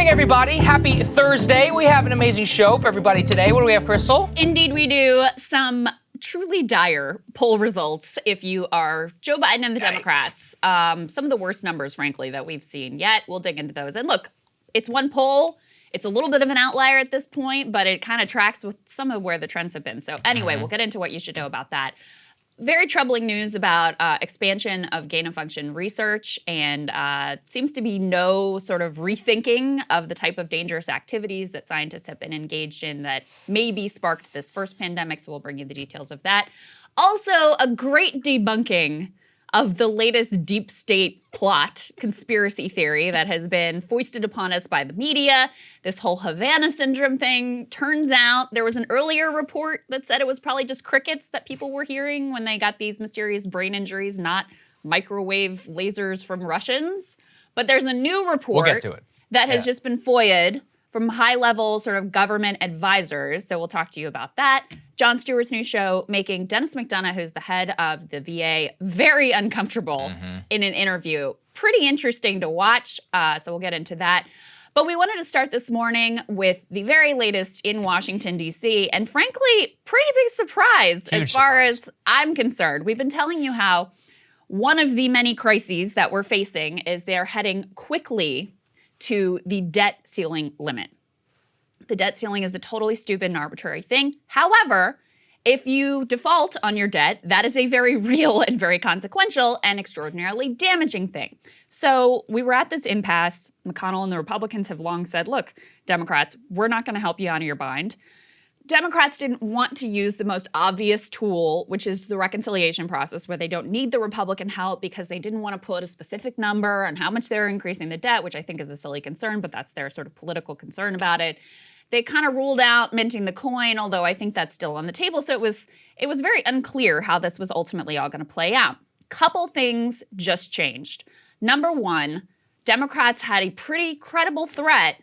morning, everybody. Happy Thursday. We have an amazing show for everybody today. What do we have, Krystal? Indeed, we do. Some truly dire poll results if you are Joe Biden and the Democrats. Some of the worst numbers, frankly, that we've seen yet. We'll dig into those. And look, it's one poll. It's a little bit of an outlier at this point, but it kind of tracks with some of where the trends have been. So anyway, we'll get into what you should know about that. Very troubling news about expansion of gain-of-function research, and seems to be no sort of rethinking of the type of dangerous activities that scientists have been engaged in that maybe sparked this first pandemic, so we'll bring you the details of that. Also, a great debunking of the latest deep state plot conspiracy theory that has been foisted upon us by the media. This whole Havana Syndrome thing. Turns out there was an earlier report that said it was probably just crickets that people were hearing when they got these mysterious brain injuries, not microwave lasers from Russians. But there's a new report that has just been FOIA'd from high-level sort of government advisors. So we'll talk to you about that. Jon Stewart's new show making Dennis McDonough, who's the head of the VA, very uncomfortable in an interview. Pretty interesting to watch, so we'll get into that. But we wanted to start this morning with the very latest in Washington, D.C., and frankly, pretty big surprise as far as I'm concerned. We've been telling you how one of the many crises that we're facing is they're heading quickly to the debt ceiling limit. The debt ceiling is a totally stupid and arbitrary thing. However, if you default on your debt, that is a very real and very consequential and extraordinarily damaging thing. So we were at this impasse. McConnell and the Republicans have long said, look, Democrats, we're not going to help you out of your bind. Democrats didn't want to use the most obvious tool, which is the reconciliation process, where they don't need the Republican help because they didn't want to put a specific number on how much they're increasing the debt, which I think is a silly concern, but that's their sort of political concern about it. They kind of ruled out minting the coin, although I think that's still on the table. So it was very unclear how this was ultimately all going to play out. Couple things just changed. Number one, Democrats had a pretty credible threat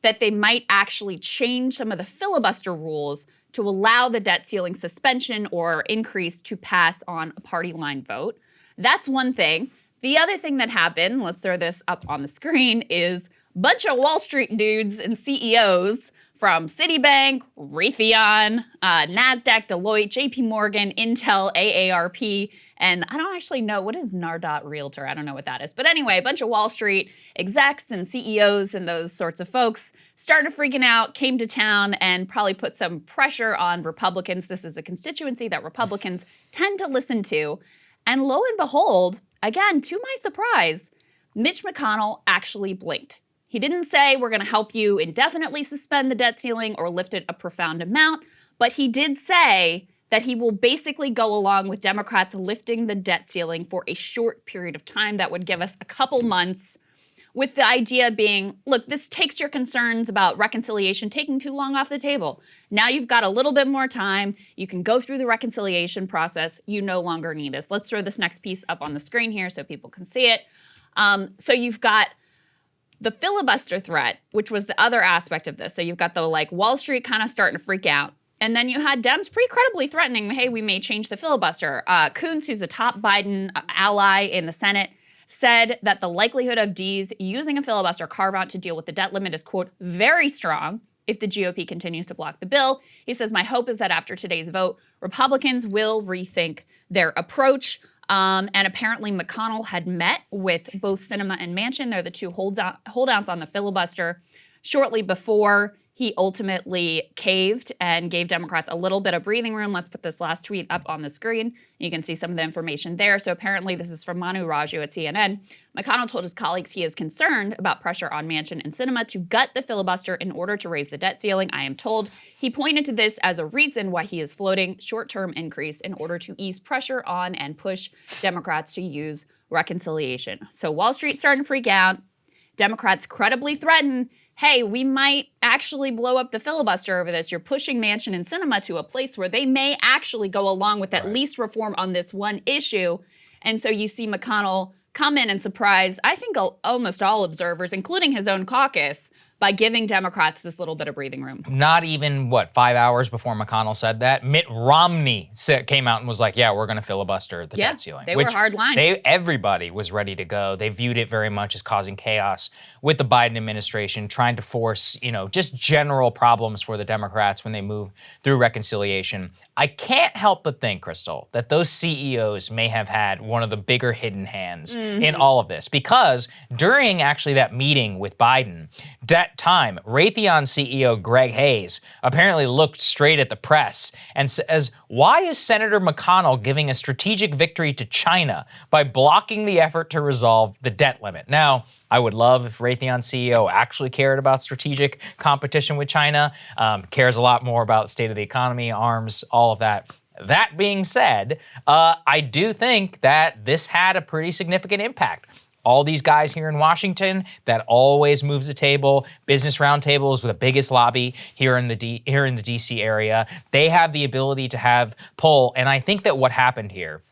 that they might actually change some of the filibuster rules to allow the debt ceiling suspension or increase to pass on a party line vote. That's one thing. The other thing that happened, let's throw this up on the screen, is a bunch of Wall Street dudes and CEOs from Citibank, Raytheon, NASDAQ, Deloitte, JP Morgan, Intel, AARP, and I don't actually know, what is Nardot Realtor? I don't know what that is. But anyway, a bunch of Wall Street execs and CEOs and those sorts of folks started freaking out, came to town, and probably put some pressure on Republicans. This is a constituency that Republicans tend to listen to. And lo and behold, again, to my surprise, Mitch McConnell actually blinked. He didn't say we're going to help you indefinitely suspend the debt ceiling or lift it a profound amount, but he did say that he will basically go along with Democrats lifting the debt ceiling for a short period of time that would give us a couple months, with the idea being, look, this takes your concerns about reconciliation taking too long off the table. Now you've got a little bit more time. You can go through the reconciliation process. You no longer need us. Let's throw this next piece up on the screen here so people can see it. So you've got the filibuster threat, which was the other aspect of this. So you've got the Wall Street kind of starting to freak out. And then you had Dems pretty credibly threatening, hey, we may change the filibuster. Coons, who's a top Biden ally in the Senate, said that the likelihood of Ds using a filibuster carve-out to deal with the debt limit is, quote, very strong if the GOP continues to block the bill. He says, my hope is that after today's vote, Republicans will rethink their approach. And apparently McConnell had met with both Sinema and Manchin. They're the two holdouts on the filibuster shortly before he ultimately caved and gave Democrats a little bit of breathing room. Let's put this last tweet up on the screen. You can see some of the information there. So apparently this is from Manu Raju at CNN. McConnell told his colleagues he is concerned about pressure on Manchin and Sinema to gut the filibuster in order to raise the debt ceiling. I am told he pointed to this as a reason why he is floating short-term increase in order to ease pressure on and push Democrats to use reconciliation. So Wall Street starting to freak out. Democrats credibly threaten, hey, we might actually blow up the filibuster over this. You're pushing Manchin and Sinema to a place where they may actually go along with at least reform on this one issue. And so you see McConnell come in and surprise, I think, almost all observers, including his own caucus, by giving Democrats this little bit of breathing room. Not even, 5 hours before McConnell said that, Mitt Romney came out and was like, yeah, we're going to filibuster the debt ceiling. They were hard line. Everybody was ready to go. They viewed it very much as causing chaos with the Biden administration, trying to force, just general problems for the Democrats when they move through reconciliation. I can't help but think, Krystal, that those CEOs may have had one of the bigger hidden hands in all of this, because during actually that meeting with Biden, that time, Raytheon CEO Greg Hayes apparently looked straight at the press and says, why is Senator McConnell giving a strategic victory to China by blocking the effort to resolve the debt limit? Now, I would love if Raytheon CEO actually cared about strategic competition with China, cares a lot more about the state of the economy, arms, all of that. That being said, I do think that this had a pretty significant impact. All these guys here in Washington, that always moves the table. Business roundtables with the biggest lobby here in the DC area. They have the ability to have pull, and I think that what happened here,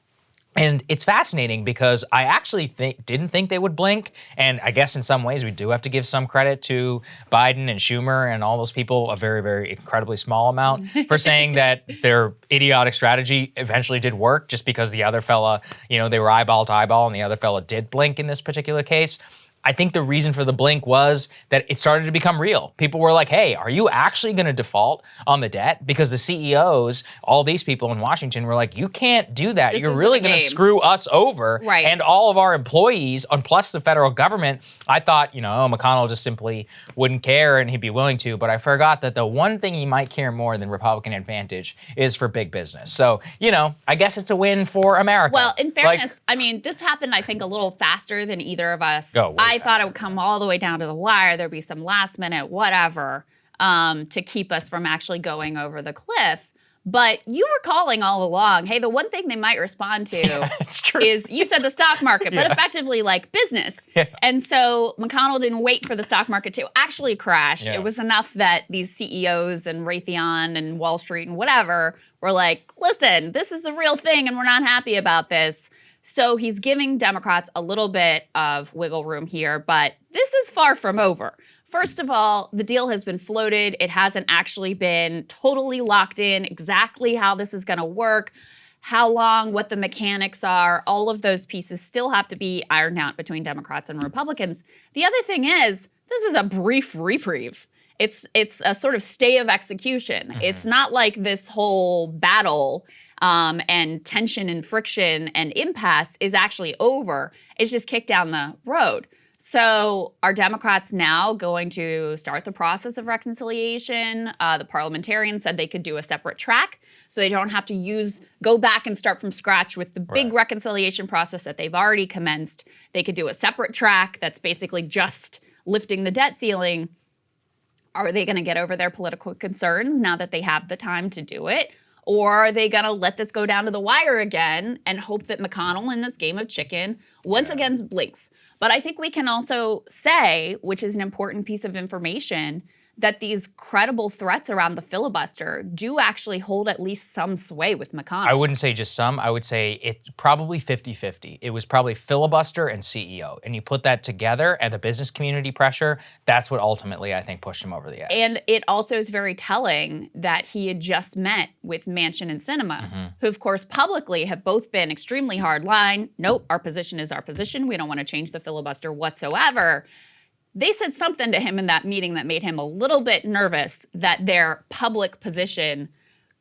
and it's fascinating because I actually didn't think they would blink. And I guess in some ways we do have to give some credit to Biden and Schumer and all those people, a very, very incredibly small amount, for saying that their idiotic strategy eventually did work, just because the other fella, they were eyeball to eyeball and the other fella did blink in this particular case. I think the reason for the blink was that it started to become real. People were like, hey, are you actually going to default on the debt? Because the CEOs, all these people in Washington were like, you can't do that. You're really going to screw us over and all of our employees, and plus the federal government. I thought, McConnell just simply wouldn't care and he'd be willing to, but I forgot that the one thing he might care more than Republican advantage is for big business. So, I guess it's a win for America. Well, in fairness, this happened, I think, a little faster than either of us. I thought it would come all the way down to the wire. There'd be some last minute whatever to keep us from actually going over the cliff. But you were calling all along, hey, the one thing they might respond to is, you said the stock market, but effectively like business. And so McConnell didn't wait for the stock market to actually crash. It was enough that these CEOs and Raytheon and Wall Street and whatever were like, listen, this is a real thing and we're not happy about this. So he's giving Democrats a little bit of wiggle room here, but this is far from over. First of all, the deal has been floated. It hasn't actually been totally locked in exactly how this is going to work, how long, what the mechanics are. All of those pieces still have to be ironed out between Democrats and Republicans. The other thing is, this is a brief reprieve. It's a sort of stay of execution. It's not like this whole battle and tension and friction and impasse is actually over. It's just kicked down the road. So are Democrats now going to start the process of reconciliation? The parliamentarians said they could do a separate track so they don't have to go back and start from scratch with the big reconciliation process that they've already commenced. They could do a separate track that's basically just lifting the debt ceiling. Are they going to get over their political concerns now that they have the time to do it? Or are they going to let this go down to the wire again and hope that McConnell in this game of chicken once again blinks? But I think we can also say, which is an important piece of information, that these credible threats around the filibuster do actually hold at least some sway with McConnell. I wouldn't say just some. I would say it's probably 50-50. It was probably filibuster and CEO. And you put that together and the business community pressure, that's what ultimately I think pushed him over the edge. And it also is very telling that he had just met with Manchin and Sinema, who of course publicly have both been extremely hard line. Nope, our position is our position. We don't want to change the filibuster whatsoever. They said something to him in that meeting that made him a little bit nervous that their public position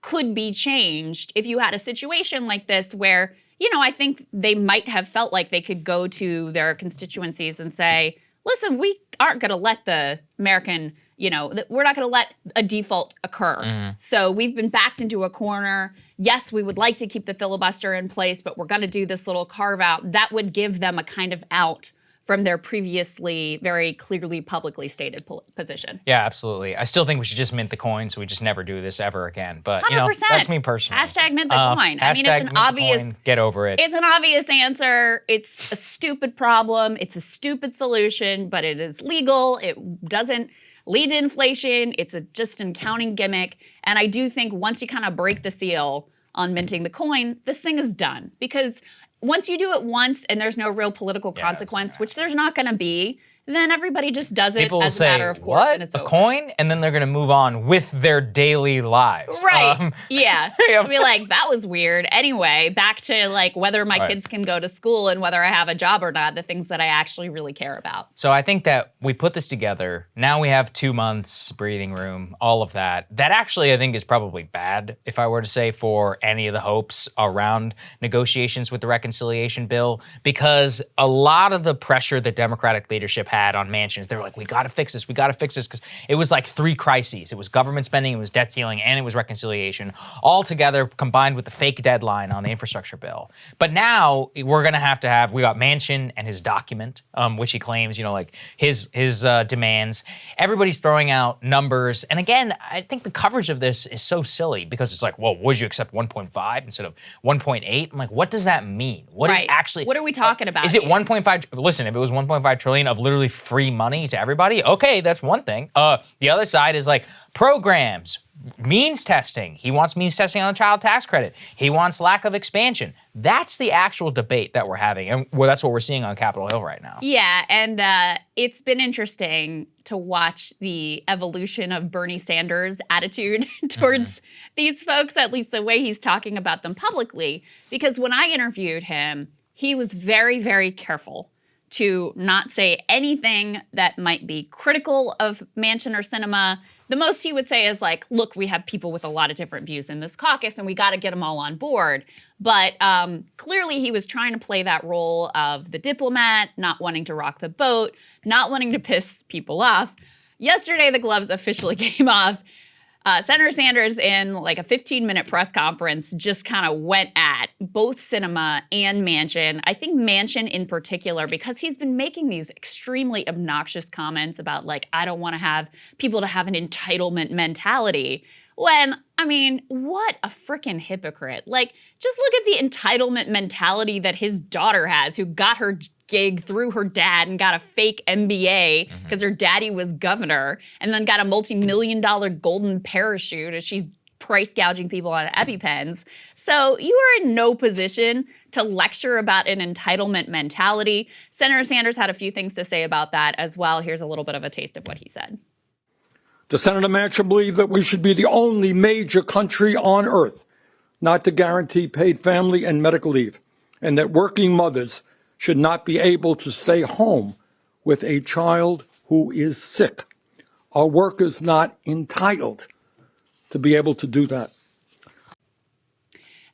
could be changed if you had a situation like this where, I think they might have felt like they could go to their constituencies and say, listen, we aren't going to let the American, we're not going to let a default occur. So we've been backed into a corner. Yes, we would like to keep the filibuster in place, but we're going to do this little carve out. That would give them a kind of out from their previously very clearly publicly stated position. Yeah, absolutely. I still think we should just mint the coin so we just never do this ever again. But 100%. That's me personally. Hashtag mint the coin. I mean, it's an obvious get over it. It's an obvious answer. It's a stupid problem. It's a stupid solution, but it is legal. It doesn't lead to inflation. It's just an accounting gimmick. And I do think once you kind of break the seal on minting the coin, this thing is done. Because once you do it once and there's no real political consequence, which there's not going to be, then everybody just does it People will as a say, matter of course, what? and it's A over. coin? And then they're going to move on with their daily lives. Right. Yeah. Yeah. Be like, that was weird. Anyway, back to like whether my kids can go to school and whether I have a job or not, the things that I actually really care about. So I think that we put this together. Now we have 2 months breathing room, all of that. That actually I think is probably bad, if I were to say, for any of the hopes around negotiations with the reconciliation bill, because a lot of the pressure that Democratic leadership had on Manchin, they were like, we got to fix this, because it was like 3 crises. It was government spending, it was debt ceiling, and it was reconciliation, all together combined with the fake deadline on the infrastructure bill. But now we're going to have, we got Manchin and his document, which he claims, like his demands. Everybody's throwing out numbers. And again, I think the coverage of this is so silly because it's like, well, would you accept 1.5 instead of 1.8? I'm like, what does that mean? What is actually, what are we talking about? Is it 1.5? Listen, if it was 1.5 trillion of literally free money to everybody, okay, that's one thing. The other side is like programs, means testing. He wants means testing on the child tax credit. He wants lack of expansion. That's the actual debate that we're having, and that's what we're seeing on Capitol Hill right now. Yeah, and it's been interesting to watch the evolution of Bernie Sanders' attitude towards these folks, at least the way he's talking about them publicly. Because when I interviewed him, he was very, very careful to not say anything that might be critical of Manchin or Sinema. The most he would say is like, look, we have people with a lot of different views in this caucus and we got to get them all on board. But clearly he was trying to play that role of the diplomat, not wanting to rock the boat, not wanting to piss people off. Yesterday, the gloves officially came off. Senator Sanders, in like a 15-minute press conference, just kind of went at both Sinema and Manchin. I think Manchin in particular, because he's been making these extremely obnoxious comments about like, I don't want to have people to have an entitlement mentality. When, I mean, what a freaking hypocrite. Like, just look at the entitlement mentality that his daughter has, who got her gig through her dad and got a fake MBA because her daddy was governor, and then got a multi-million-dollar golden parachute as she's price gouging people on EpiPens. So you are in no position to lecture about an entitlement mentality. Senator Sanders had a few things to say about that as well. Here's a little bit of a taste of what he said. Does Senator Manchin believe that we should be the only major country on earth not to guarantee paid family and medical leave, and that working mothers should not be able to stay home with a child who is sick? Are workers not entitled to be able to do that?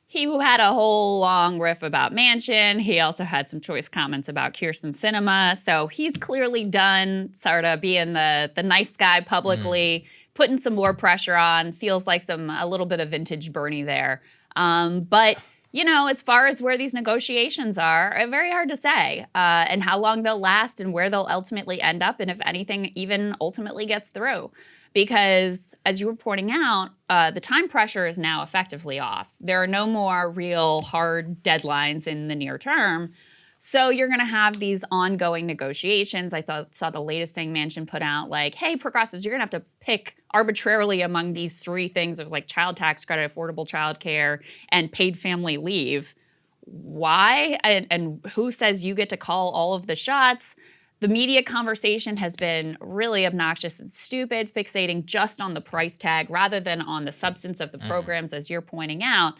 He had a whole long riff about Manchin. He also had some choice comments about Kyrsten Sinema. So he's clearly done sort of being the nice guy publicly, putting some more pressure on. Feels like a little bit of vintage Bernie there. But you know, as far as where these negotiations are, very hard to say, and how long they'll last and where they'll ultimately end up, and if anything even ultimately gets through. Because, as you were pointing out, the time pressure is now effectively off. There are no more real hard deadlines in the near term. So you're going to have these ongoing negotiations. I saw the latest thing Manchin put out, like, hey, progressives, you're going to have to pick arbitrarily among these 3 things. It was like child tax credit, affordable child care, and paid family leave. Why? And who says you get to call all of the shots? The media conversation has been really obnoxious and stupid, fixating just on the price tag rather than on the substance of the programs, as you're pointing out.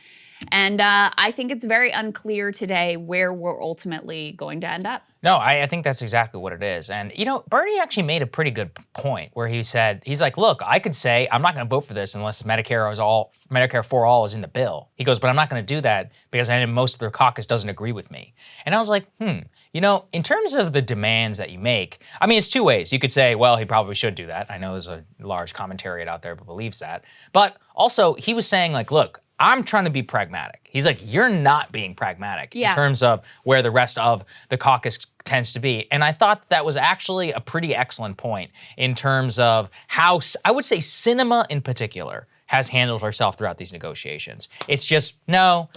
And I think it's very unclear today where we're ultimately going to end up. No, I think that's exactly what it is. And, you know, Bernie actually made a pretty good point where he said, he's like, look, I could say I'm not going to vote for this unless Medicare for all is in the bill. He goes, but I'm not going to do that because I know most of their caucus doesn't agree with me. And I was like, you know, in terms of the demands that you make, I mean, it's 2 ways. You could say, well, he probably should do that. I know there's a large commentariat out there that believes that. But also, he was saying, like, look, I'm trying to be pragmatic. He's like, you're not being pragmatic in terms of where the rest of the caucus tends to be. And I thought that was actually a pretty excellent point in terms of how, I would say Sinema in particular, has handled herself throughout these negotiations. It's just, no,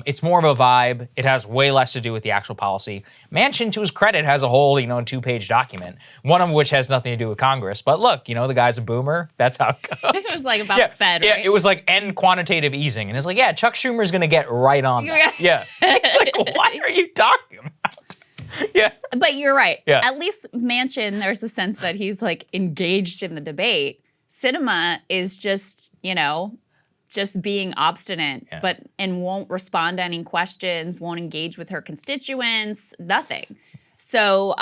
it's more of a vibe. It has way less to do with the actual policy. Manchin, to his credit, has a whole, 2-page document, one of which has nothing to do with Congress. But look, the guy's a boomer. That's how it goes. It was like about Fed, right? Yeah, it was like end quantitative easing. And it's like, yeah, Chuck Schumer's going to get right on that. Yeah. It's like, what are you talking about? Yeah. But you're right. Yeah. At least Manchin, there's a sense that he's like engaged in the debate. Sinema is just, just being obstinate, and won't respond to any questions, won't engage with her constituents, nothing. So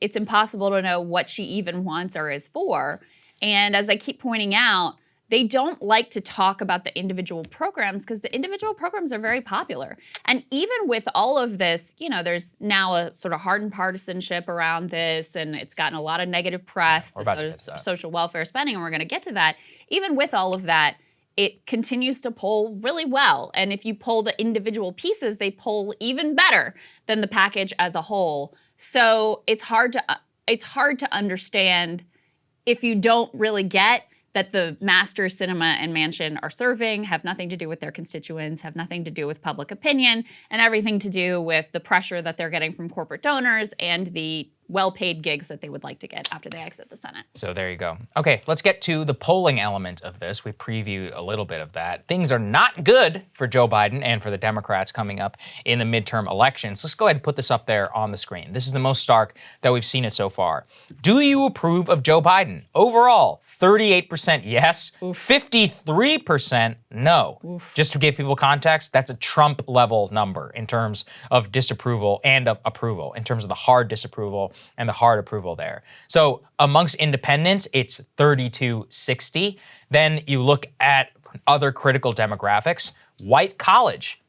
it's impossible to know what she even wants or is for. And as I keep pointing out, they don't like to talk about the individual programs because the individual programs are very popular. And even with all of this, there's now a sort of hardened partisanship around this, and it's gotten a lot of negative press, the social welfare spending, and we're going to get to that. Even with all of that, it continues to poll really well. And if you poll the individual pieces, they poll even better than the package as a whole. So it's hard to understand if you don't really get that the masters Sinema and Manchin are serving have nothing to do with their constituents, have nothing to do with public opinion, and everything to do with the pressure that they're getting from corporate donors and the well-paid gigs that they would like to get after they exit the Senate. So there you go. Okay, let's get to the polling element of this. We previewed a little bit of that. Things are not good for Joe Biden and for the Democrats coming up in the midterm elections. Let's go ahead and put this up there on the screen. This is the most stark that we've seen it so far. Do you approve of Joe Biden? Overall, 38% yes, 53% no. Just to give people context, that's a Trump-level number in terms of disapproval and of approval, in terms of the hard disapproval and the hard approval there. So amongst independents, it's 32-60. Then you look at other critical demographics. White college,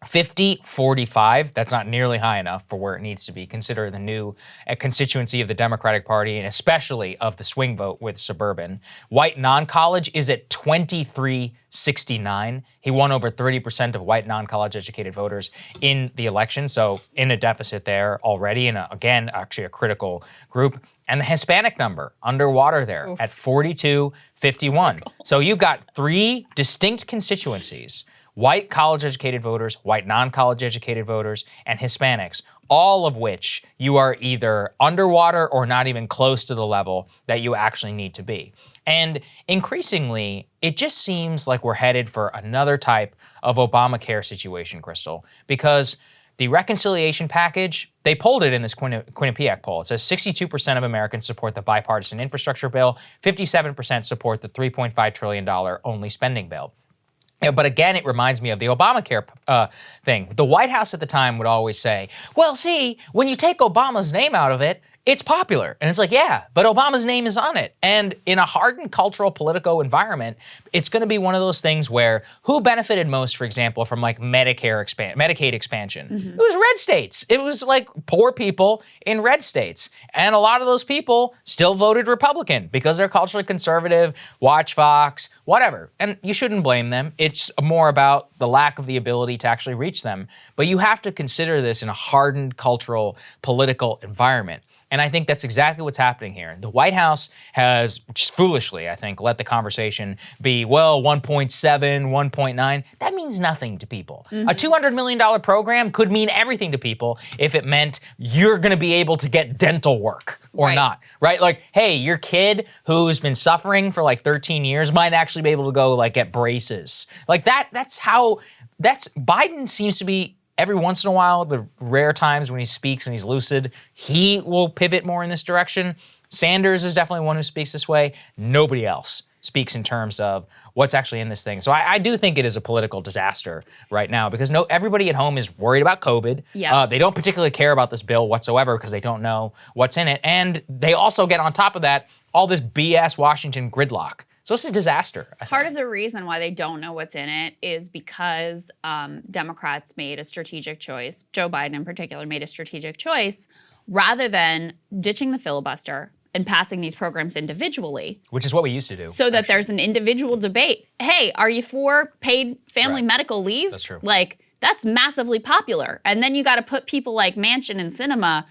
50-45. That's not nearly high enough for where it needs to be. Consider the new constituency of the Democratic Party and especially of the swing vote with suburban. White non-college is at 23-69. He won over 30% of white non-college educated voters in the election. So in a deficit there already. And again, actually a critical group. And the Hispanic number underwater there at 42-51. So you've got three distinct constituencies: white college-educated voters, white non-college educated voters, and Hispanics, all of which you are either underwater or not even close to the level that you actually need to be. And increasingly, it just seems like we're headed for another type of Obamacare situation, Krystal, because the reconciliation package, they polled it in this Quinnipiac poll. It says 62% of Americans support the bipartisan infrastructure bill, 57% support the $3.5 trillion only spending bill. But again, it reminds me of the Obamacare thing. The White House at the time would always say, well, see, when you take Obama's name out of it, it's popular. And it's like, yeah, but Obama's name is on it. And in a hardened cultural political environment, it's going to be one of those things where who benefited most, for example, from like Medicaid expansion? It was red states. It was like poor people in red states. And a lot of those people still voted Republican because they're culturally conservative, watch Fox, whatever. And you shouldn't blame them. It's more about the lack of the ability to actually reach them. But you have to consider this in a hardened cultural political environment. And I think that's exactly what's happening here. The White House has, just foolishly, I think, let the conversation be, well, 1.7, 1.9. That means nothing to people. A $200 million program could mean everything to people if it meant you're going to be able to get dental work or not, right? Like, hey, your kid who's been suffering for like 13 years might actually be able to go like get braces. Like that's Biden seems to be. Every once in a while, the rare times when he speaks and he's lucid, he will pivot more in this direction. Sanders is definitely one who speaks this way. Nobody else speaks in terms of what's actually in this thing. So I do think it is a political disaster right now because everybody at home is worried about COVID. Yeah. They don't particularly care about this bill whatsoever because they don't know what's in it. And they also get on top of that all this BS Washington gridlock. So it's a disaster. Part of the reason why they don't know what's in it is because Democrats made a strategic choice. Joe Biden in particular made a strategic choice rather than ditching the filibuster and passing these programs individually. Which is what we used to do. So that there's an individual debate. Hey, are you for paid family medical leave? That's true. Like, that's massively popular. And then you got to put people like Manchin and Sinema,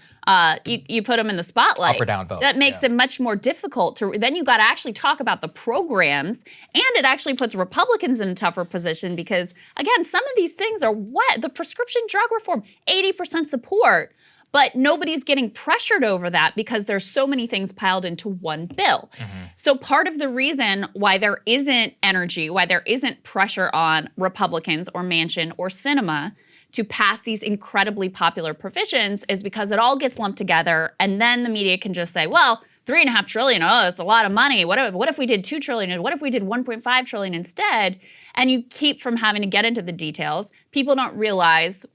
you put them in the spotlight. Up or down vote. That makes it much more difficult to, then you got to actually talk about the programs, and it actually puts Republicans in a tougher position because, again, some of these things are what? The prescription drug reform, 80% support. But nobody's getting pressured over that because there's so many things piled into one bill. So part of the reason why there isn't energy, why there isn't pressure on Republicans or Manchin or Sinema to pass these incredibly popular provisions is because it all gets lumped together, and then the media can just say, well, $3.5 trillion, oh, that's a lot of money. What if we did $2 trillion? And what if we did $1.5 trillion instead? And you keep from having to get into the details. People don't realize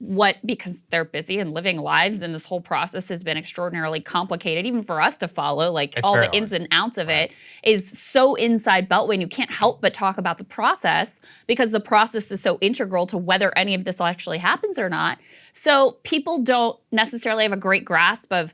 because they're busy and living lives, and this whole process has been extraordinarily complicated, even for us to follow, like It's all very the ins hard. and outs of it is so inside Beltway, and you can't help but talk about the process because the process is so integral to whether any of this actually happens or not. So people don't necessarily have a great grasp of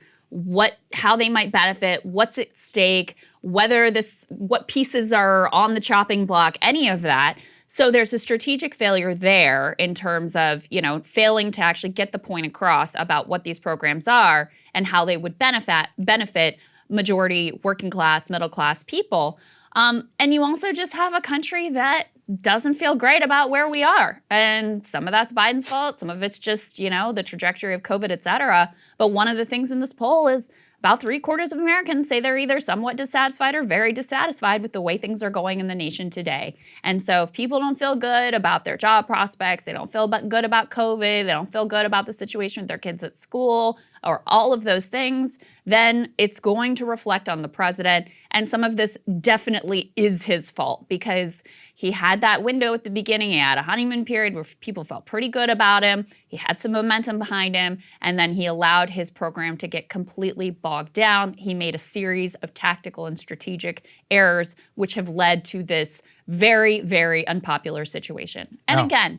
how they might benefit, what's at stake, what pieces are on the chopping block, any of that. So there's a strategic failure there in terms of, failing to actually get the point across about what these programs are and how they would benefit majority working class, middle class people. And you also just have a country that doesn't feel great about where we are. And some of that's Biden's fault. Some of it's just, the trajectory of COVID, et cetera. But one of the things in this poll is about 3/4 of Americans say they're either somewhat dissatisfied or very dissatisfied with the way things are going in the nation today. And so if people don't feel good about their job prospects, they don't feel good about COVID, they don't feel good about the situation with their kids at school, or all of those things, then it's going to reflect on the president. And some of this definitely is his fault because he had that window at the beginning. He had a honeymoon period where people felt pretty good about him. He had some momentum behind him, and then he allowed his program to get completely bogged down. He made a series of tactical and strategic errors, which have led to this very, very unpopular situation. And again,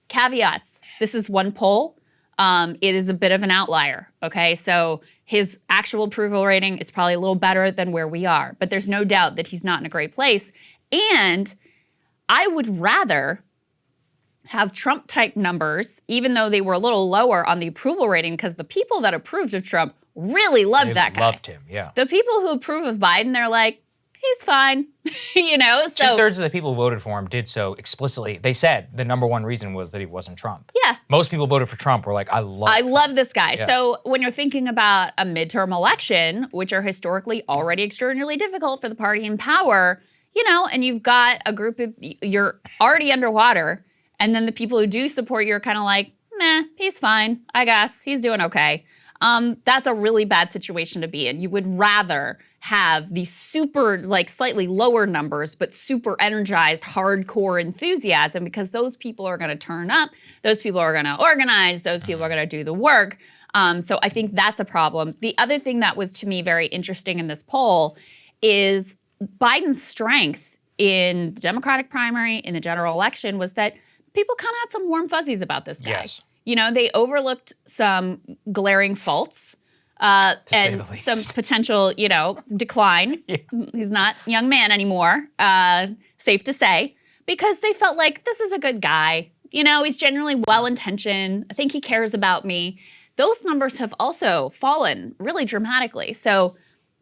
caveats. This is one poll. It is a bit of an outlier, okay? So his actual approval rating is probably a little better than where we are, but there's no doubt that he's not in a great place. And I would rather have Trump-type numbers, even though they were a little lower on the approval rating, because the people that approved of Trump really loved that guy. Loved him, yeah. The people who approve of Biden, they're like, he's fine, So 2/3 of the people who voted for him did so explicitly. They said the number one reason was that he wasn't Trump. Yeah. Most people voted for Trump were like, I love this guy. Yeah. So when you're thinking about a midterm election, which are historically already extraordinarily difficult for the party in power, and you've got a group of, you're already underwater, and then the people who do support you are kind of like, meh, he's fine, I guess, he's doing okay. That's a really bad situation to be in. You would rather have these super, slightly lower numbers, but super energized, hardcore enthusiasm, because those people are going to turn up, those people are going to organize, those people are going to do the work. So I think that's a problem. The other thing that was, to me, very interesting in this poll is Biden's strength in the Democratic primary, in the general election, was that people kind of had some warm fuzzies about this guy. Yes. They overlooked some glaring faults and some potential, decline. Yeah. He's not a young man anymore, safe to say, because they felt like this is a good guy. He's generally well-intentioned. I think he cares about me. Those numbers have also fallen really dramatically. So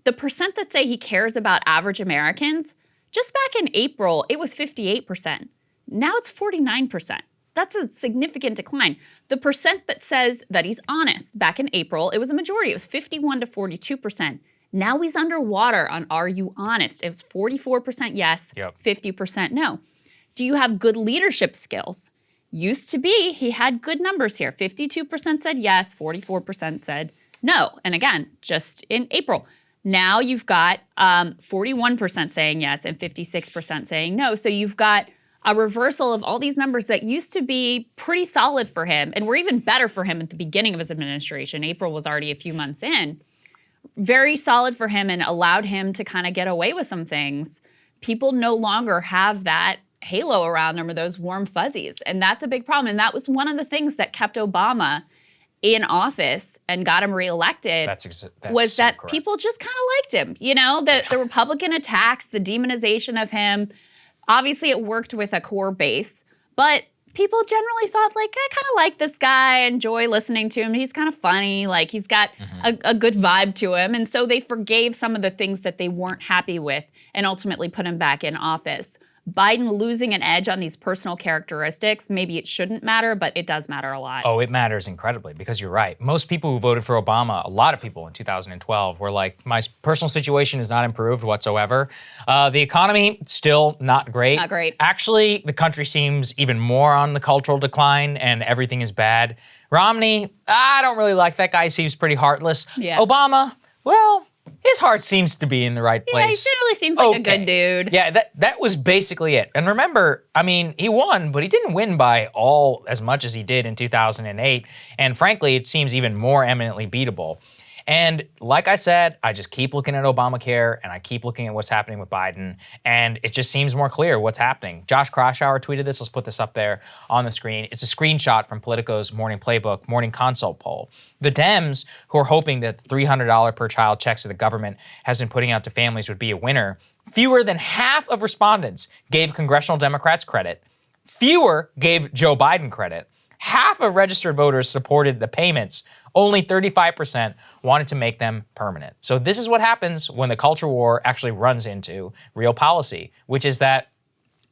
the percent that say he cares about average Americans, just back in April, it was 58%. Now it's 49%. That's a significant decline. The percent that says that he's honest, back in April, it was a majority. It was 51 to 42%. Now he's underwater on are you honest? It was 44% yes, 50% no. Do you have good leadership skills? Used to be, he had good numbers here. 52% said yes, 44% said no. And again, just in April. Now you've got 41% saying yes and 56% saying no. So you've got a reversal of all these numbers that used to be pretty solid for him and were even better for him at the beginning of his administration. April was already a few months in. Very solid for him and allowed him to kind of get away with some things. People no longer have that halo around them or those warm fuzzies. And that's a big problem. And that was one of the things that kept Obama in office and got him reelected, was so that correct. People just kind of liked him. The Republican attacks, the demonization of him. Obviously, it worked with a core base, but people generally thought, I kind of like this guy, I enjoy listening to him. He's kind of funny, he's got a good vibe to him. And so they forgave some of the things that they weren't happy with and ultimately put him back in office. Biden losing an edge on these personal characteristics, maybe it shouldn't matter, but it does matter a lot. Oh, it matters incredibly because you're right. Most people who voted for Obama, a lot of people in 2012 were like, my personal situation is not improved whatsoever. The economy, still not great. Not great. Actually, the country seems even more on the cultural decline and everything is bad. Romney, I don't really like that guy. Seems pretty heartless. Yeah. Obama, well, his heart seems to be in the right Yeah, he place. generally seems like a good dude. Yeah, that was basically it. And remember, I mean, he won, but he didn't win by all as much as he did in 2008. And frankly, it seems even more eminently beatable. And like I said, I just keep looking at Obamacare and I keep looking at what's happening with Biden, and it just seems more clear what's happening. Josh Kraushaar tweeted this. Let's put this up there on the screen. It's a screenshot from Politico's Morning Playbook, Morning Consult poll. The Dems, who are hoping that the $300 per child checks that the government has been putting out to families would be a winner, fewer than half of respondents gave congressional Democrats credit. Fewer gave Joe Biden credit. Half of registered voters supported the payments. Only 35% wanted to make them permanent. So this is what happens when the culture war actually runs into real policy, which is that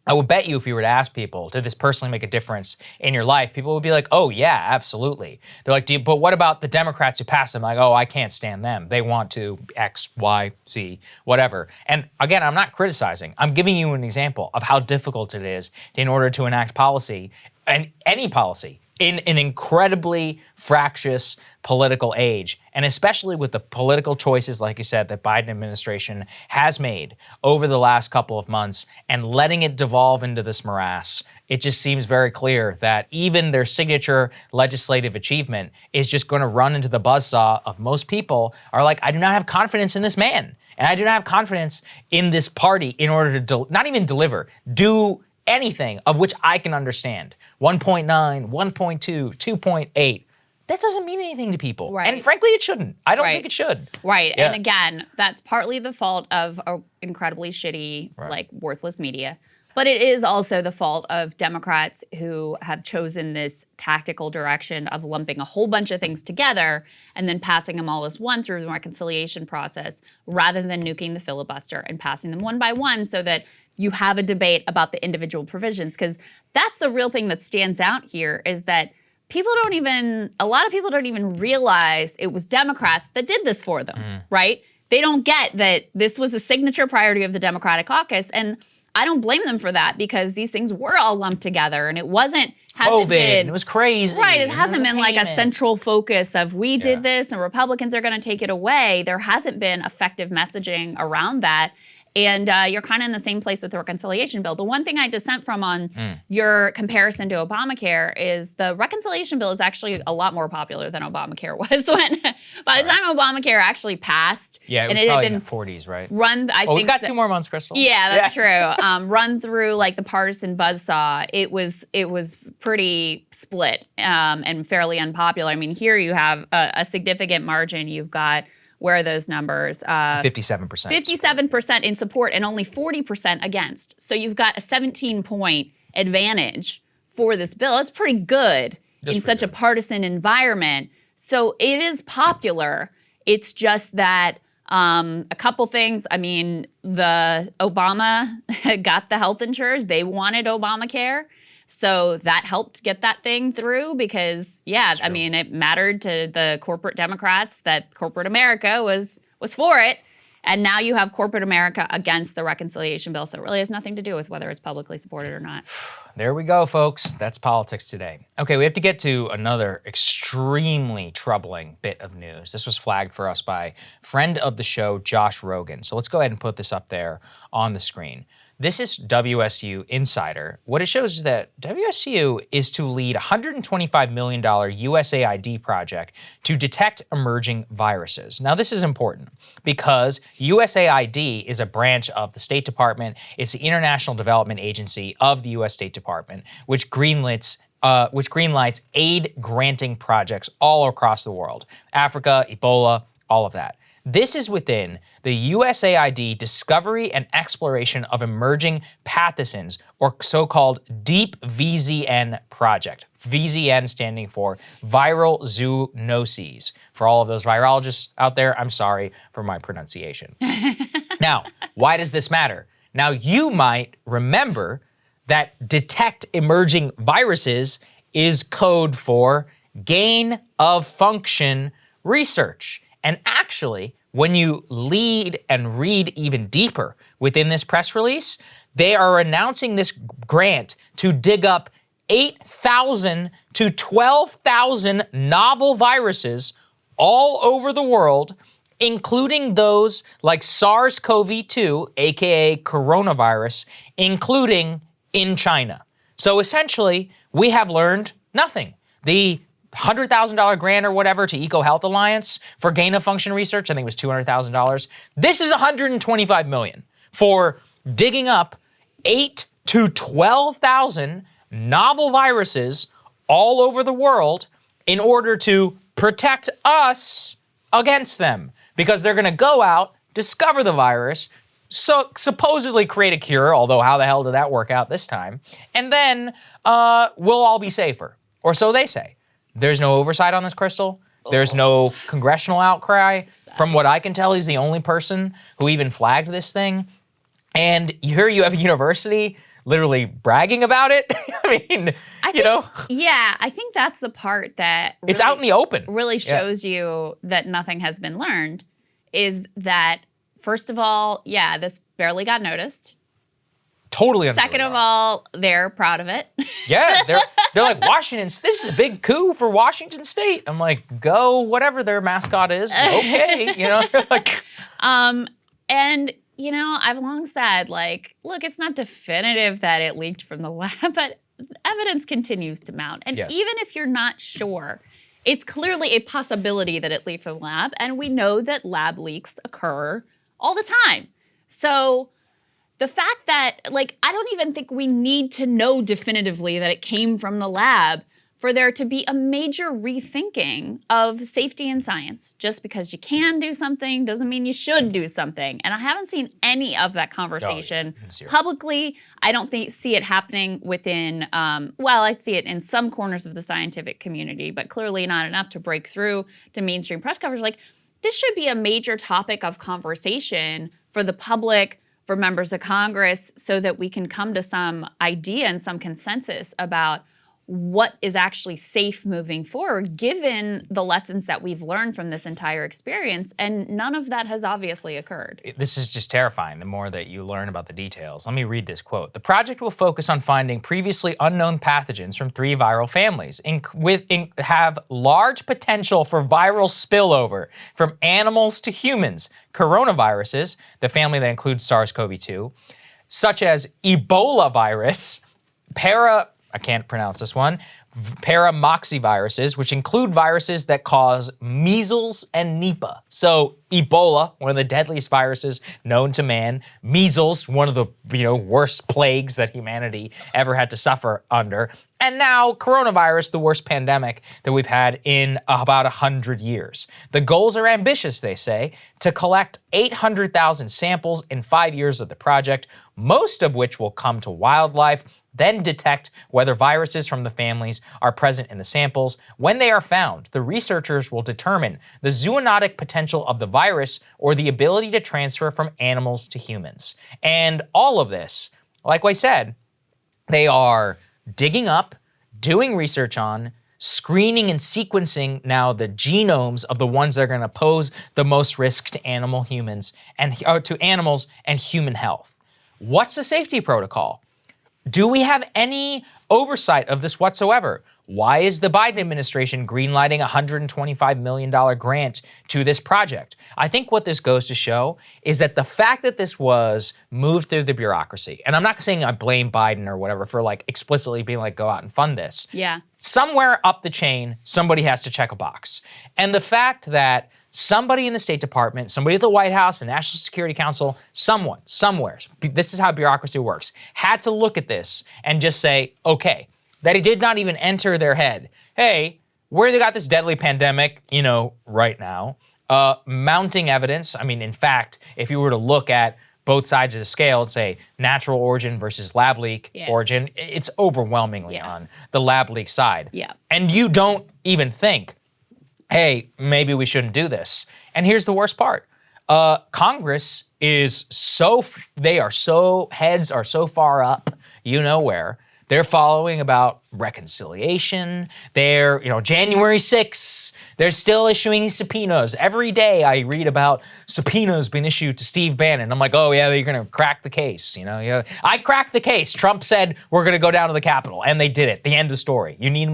I would bet you if you were to ask people, did this personally make a difference in your life? People would be like, oh yeah, absolutely. They're like, but what about the Democrats who passed them? Like, oh, I can't stand them. They want to X, Y, Z, whatever. And again, I'm not criticizing. I'm giving you an example of how difficult it is in order to enact policy, and any policy, in an incredibly fractious political age, and especially with the political choices, like you said, that Biden administration has made over the last couple of months and letting it devolve into this morass, it just seems very clear that even their signature legislative achievement is just going to run into the buzzsaw of most people are like, I do not have confidence in this man, and I do not have confidence in this party in order to not even deliver, do anything of which I can understand. 1.9, 1.2, 2.8. That doesn't mean anything to people. Right. And frankly, it shouldn't. I don't Right. think it should. Right. Yeah. And again, that's partly the fault of incredibly shitty, like worthless media. But it is also the fault of Democrats who have chosen this tactical direction of lumping a whole bunch of things together and then passing them all as one through the reconciliation process rather than nuking the filibuster and passing them one by one so that you have a debate about the individual provisions. Because that's the real thing that stands out here is that a lot of people don't even realize it was Democrats that did this for them, right? They don't get that this was a signature priority of the Democratic caucus. And I don't blame them for that because these things were all lumped together and it hasn't COVID, been, it was crazy. Right, it hasn't been like a payment. central focus of we did this and Republicans are going to take it away. There hasn't been effective messaging around that. And you're kind of in the same place with the reconciliation bill. The one thing I dissent from on your comparison to Obamacare is the reconciliation bill is actually a lot more popular than Obamacare was when, by the time Obamacare actually passed. Yeah, it was and probably had in been the 40s, right? run, I think. We've got 2 more months, Krystal. Yeah, that's true. Run through like the partisan buzzsaw, it was pretty split and fairly unpopular. I mean, here you have a significant margin. You've got, where are those numbers? 57%. 57% in support and only 40% against. So you've got a 17-point advantage for this bill. That's pretty good in such a partisan environment. So it is popular. It's just that a couple things. I mean, the Obama got the health insurers. They wanted Obamacare. So that helped get that thing through because, I mean, it mattered to the corporate Democrats that corporate America was for it. And now you have corporate America against the reconciliation bill. So it really has nothing to do with whether it's publicly supported or not. There we go, folks. That's politics today. Okay, we have to get to another extremely troubling bit of news. This was flagged for us by friend of the show, Josh Rogan. So let's go ahead and put this up there on the screen. This is WSU Insider. What it shows is that WSU is to lead a $125 million USAID project to detect emerging viruses. Now, this is important because USAID is a branch of the State Department. It's the International Development Agency of the U.S. State Department, which greenlights aid granting projects all across the world. Africa, Ebola, all of that. This is within the USAID discovery and exploration of emerging pathogens, or so-called Deep VZN project. VZN standing for viral zoonoses. For all of those virologists out there, I'm sorry for my pronunciation. Now, why does this matter? Now, you might remember that detect emerging viruses is code for gain of function research. And actually, when you lead and read even deeper within this press release, they are announcing this grant to dig up 8,000 to 12,000 novel viruses all over the world, including those like SARS-CoV-2, aka coronavirus, including in China. So essentially, we have learned nothing. The $100,000 grant or whatever to EcoHealth Alliance for gain of function research, I think it was $200,000. This is $125 million for digging up 8 to 12,000 novel viruses all over the world in order to protect us against them, because they're going to go out, discover the virus, so supposedly create a cure, although how the hell did that work out this time? And then we'll all be safer, or so they say. There's no oversight on this, Krystal. There's no congressional outcry. From what I can tell, he's the only person who even flagged this thing. And here you have a university literally bragging about it. I mean, Yeah, I think that's the part that it's out in the open. Really shows you that nothing has been learned, is that, first of all, this barely got noticed. Totally. Second of all, they're proud of it. Yeah, they're like, Washington, this is a big coup for Washington State. I'm like, go whatever their mascot is, okay, like. And I've long said, like, look, it's not definitive that it leaked from the lab, but evidence continues to mount. And even if you're not sure, it's clearly a possibility that it leaked from the lab, and we know that lab leaks occur all the time. So the fact that, like, I don't even think we need to know definitively that it came from the lab for there to be a major rethinking of safety in science. Just because you can do something doesn't mean you should do something. And I haven't seen any of that conversation publicly. I don't see it happening within, I see it in some corners of the scientific community, but clearly not enough to break through to mainstream press coverage. Like, this should be a major topic of conversation for the public, for members of Congress, so that we can come to some idea and some consensus about what is actually safe moving forward, given the lessons that we've learned from this entire experience. And none of that has obviously occurred. This is just terrifying the more that you learn about the details. Let me read this quote. The project will focus on finding previously unknown pathogens from 3 viral families, have large potential for viral spillover from animals to humans. Coronaviruses, the family that includes SARS-CoV-2, such as Ebola virus, I can't pronounce this one, paramoxyviruses, which include viruses that cause measles and Nipah. So Ebola, one of the deadliest viruses known to man, measles, one of the worst plagues that humanity ever had to suffer under, and now coronavirus, the worst pandemic that we've had in about 100 years. The goals are ambitious, they say, to collect 800,000 samples in 5 years of the project, most of which will come to wildlife, then detect whether viruses from the families are present in the samples. When they are found, the researchers will determine the zoonotic potential of the virus or the ability to transfer from animals to humans. And all of this, like I said, they are digging up, doing research on, screening and sequencing now the genomes of the ones that are going to pose the most risk to animals and human health. What's the safety protocol? Do we have any oversight of this whatsoever? Why is the Biden administration greenlighting a $125 million grant to this project? I think what this goes to show is that the fact that this was moved through the bureaucracy, and I'm not saying I blame Biden or whatever for like explicitly being like, go out and fund this. Yeah. Somewhere up the chain, somebody has to check a box. And the fact that somebody in the State Department, somebody at the White House, the National Security Council, someone, somewhere, this is how bureaucracy works, had to look at this and just say, okay, that it did not even enter their head. Hey, they got this deadly pandemic, right now, mounting evidence. I mean, in fact, if you were to look at both sides of the scale and say natural origin versus lab leak origin, it's overwhelmingly on the lab leak side. Yeah. And you don't even think, hey, maybe we shouldn't do this. And here's the worst part. Congress is heads are so far up, you know where. They're following about reconciliation. They're, January 6th, they're still issuing subpoenas. Every day I read about subpoenas being issued to Steve Bannon. I'm like, oh yeah, they're gonna crack the case. I cracked the case. Trump said we're gonna go down to the Capitol, and they did it. The end of the story. You need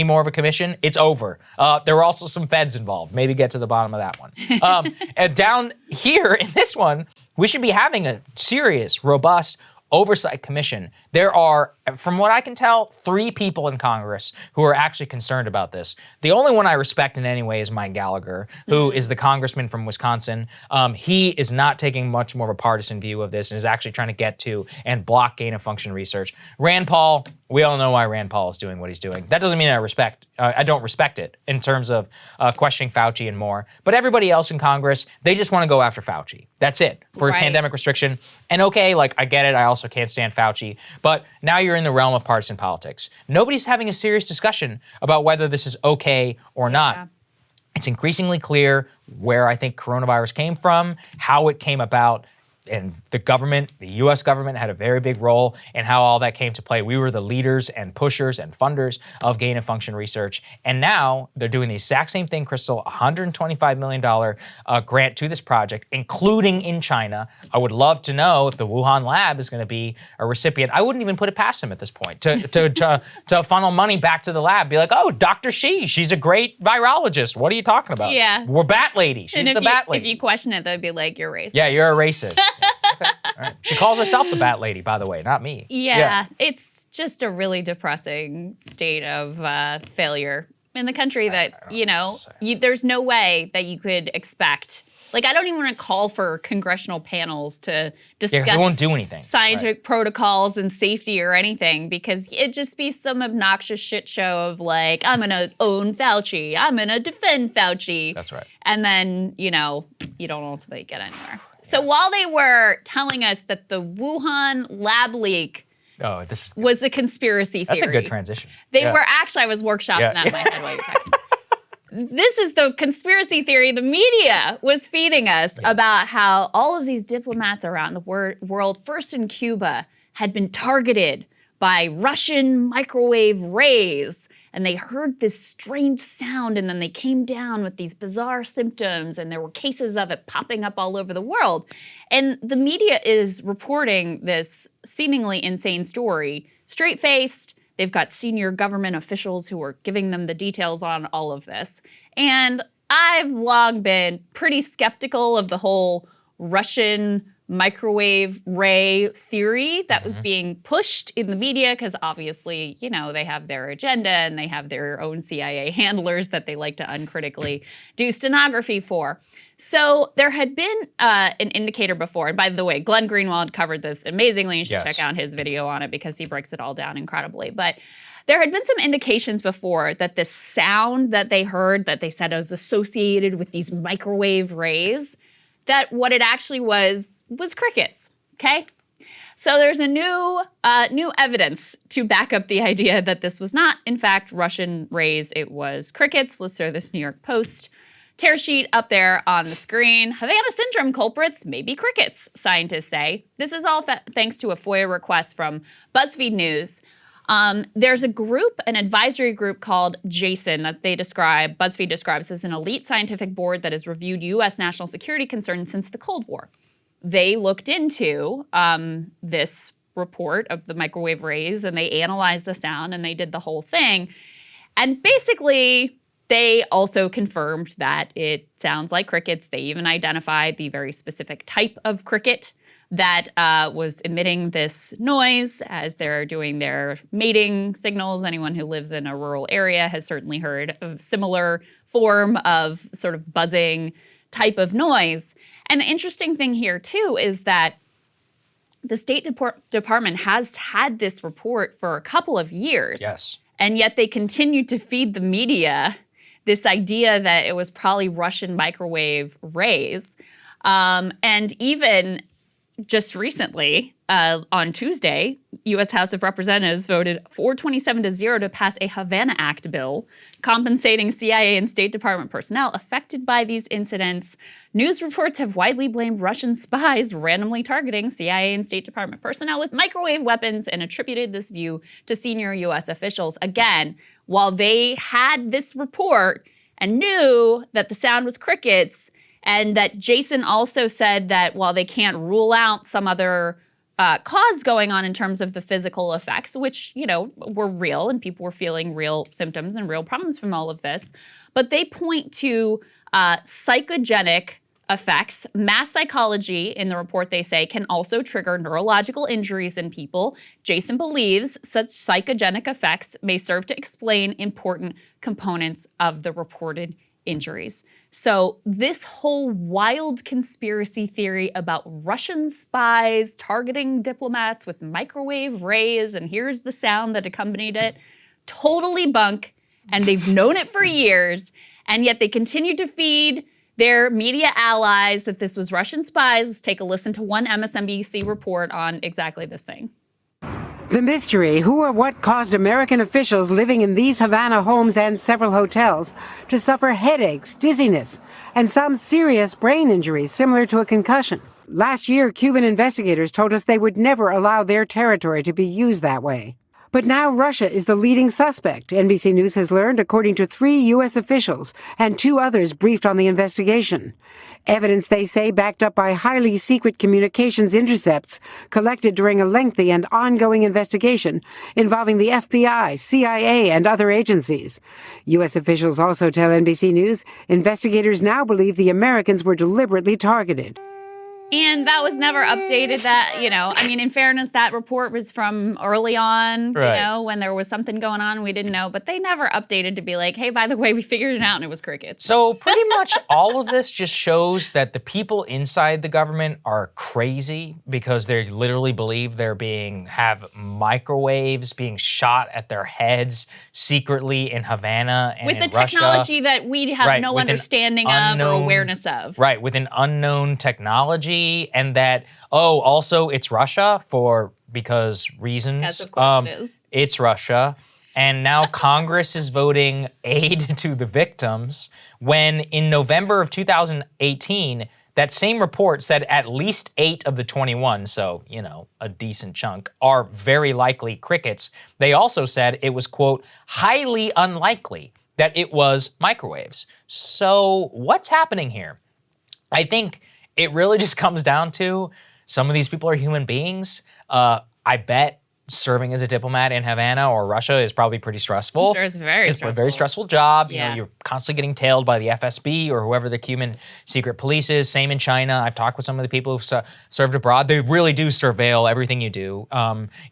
more of a commission? It's over. There were also some feds involved. Maybe get to the bottom of that one. And down here in this one, we should be having a serious, robust oversight commission. There are, from what I can tell, 3 people in Congress who are actually concerned about this. The only one I respect in any way is Mike Gallagher, who is the congressman from Wisconsin. He is not taking much more of a partisan view of this and is actually trying to get to and block gain-of-function research. Rand Paul, we all know why Rand Paul is doing what he's doing. That doesn't mean I don't respect it in terms of questioning Fauci and more. But everybody else in Congress, they just want to go after Fauci. That's it for a pandemic restriction. And okay, I get it. I also can't stand Fauci. But now you're in the realm of partisan politics. Nobody's having a serious discussion about whether this is okay or not. Yeah. It's increasingly clear where I think coronavirus came from, how it came about, and the government, the U.S. government, had a very big role in how all that came to play. We were the leaders and pushers and funders of gain-of-function research. And now they're doing the exact same thing, Krystal, $125 million grant to this project, including in China. I would love to know if the Wuhan lab is going to be a recipient. I wouldn't even put it past them at this point to funnel money back to the lab. Be like, oh, Dr. She's a great virologist. What are you talking about? Yeah. We're Bat Lady. She's the Bat Lady. If you question it, they'd be like, you're racist. Yeah, you're a racist. Okay. All right. She calls herself the Bat Lady, by the way, not me. Yeah, it's just a really depressing state of failure in the country that, there's no way that you could expect. I don't even want to call for congressional panels to discuss because they won't do anything. Scientific protocols and safety or anything, because it'd just be some obnoxious shit show of I'm going to own Fauci. I'm going to defend Fauci. That's right. And then, you don't ultimately get anywhere. So while they were telling us that the Wuhan lab leak was a conspiracy theory. That's a good transition. They were actually, I was workshopping that in my head while you were talking. This is the conspiracy theory the media was feeding us about how all of these diplomats around the world, first in Cuba, had been targeted by Russian microwave rays. And they heard this strange sound, and then they came down with these bizarre symptoms, and there were cases of it popping up all over the world. And the media is reporting this seemingly insane story, straight-faced. They've got senior government officials who are giving them the details on all of this. And I've long been pretty skeptical of the whole Russian microwave ray theory that was being pushed in the media, because obviously, they have their agenda and they have their own CIA handlers that they like to uncritically do stenography for. So there had been an indicator before, and by the way, Glenn Greenwald covered this amazingly. You should check out his video on it because he breaks it all down incredibly. But there had been some indications before that this sound that they heard, that they said was associated with these microwave rays, that what it actually was crickets, okay? So there's a new evidence to back up the idea that this was not, in fact, Russian rays. It was crickets. Let's throw this New York Post tear sheet up there on the screen. Havana Syndrome culprits may be crickets, scientists say. This is all thanks to a FOIA request from BuzzFeed News. There's a group, an advisory group called JASON that BuzzFeed describes as an elite scientific board that has reviewed U.S. national security concerns since the Cold War. They looked into this report of the microwave rays, and they analyzed the sound, and they did the whole thing. And basically, they also confirmed that it sounds like crickets. They even identified the very specific type of cricket that was emitting this noise as they're doing their mating signals. Anyone who lives in a rural area has certainly heard of similar form of sort of buzzing type of noise. And the interesting thing here, too, is that the State Department has had this report for a couple of years. Yes. And yet they continue to feed the media this idea that it was probably Russian microwave rays. And even just recently, on Tuesday, U.S. House of Representatives voted 427-0 to pass a Havana Act bill compensating CIA and State Department personnel affected by these incidents. News reports have widely blamed Russian spies randomly targeting CIA and State Department personnel with microwave weapons and attributed this view to senior U.S. officials. Again, while they had this report and knew that the sound was crickets, and that Jason also said that while they can't rule out some other cause going on in terms of the physical effects, which, were real and people were feeling real symptoms and real problems from all of this, but they point to psychogenic effects. Mass psychology, in the report they say, can also trigger neurological injuries in people. Jason believes such psychogenic effects may serve to explain important components of the reported injuries. So this whole wild conspiracy theory about Russian spies targeting diplomats with microwave rays, and here's the sound that accompanied it, totally bunk, and they've known it for years, and yet they continue to feed their media allies that this was Russian spies. Let's take a listen to one MSNBC report on exactly this thing. The mystery, who or what caused American officials living in these Havana homes and several hotels to suffer headaches, dizziness, and some serious brain injuries similar to a concussion. Last year, Cuban investigators told us they would never allow their territory to be used that way. But now Russia is the leading suspect, NBC News has learned, according to 3 U.S. officials and 2 others briefed on the investigation. Evidence, they say, backed up by highly secret communications intercepts collected during a lengthy and ongoing investigation involving the FBI, CIA, and other agencies. U.S. officials also tell NBC News investigators now believe the Americans were deliberately targeted. And that was never updated. In fairness, that report was from early on, right, when there was something going on we didn't know. But they never updated to be like, hey, by the way, we figured it out and it was crickets. So pretty much all of this just shows that the people inside the government are crazy because they literally believe have microwaves being shot at their heads secretly in Havana and with in the Russia. Technology that we have no understanding of or awareness of. Right, with an unknown technology. And that, also it's Russia because reasons. Yes, of course it is. It's Russia. And now Congress is voting aid to the victims when in November of 2018, that same report said at least 8 of the 21, so, a decent chunk, are very likely crickets. They also said it was, quote, highly unlikely that it was microwaves. So what's happening here? I think it really just comes down to some of these people are human beings. I bet serving as a diplomat in Havana or Russia is probably pretty stressful. I'm sure it's stressful. A very stressful job. Yeah. You're constantly getting tailed by the FSB or whoever the Cuban secret police is. Same in China. I've talked with some of the people who've served abroad. They really do surveil everything you do.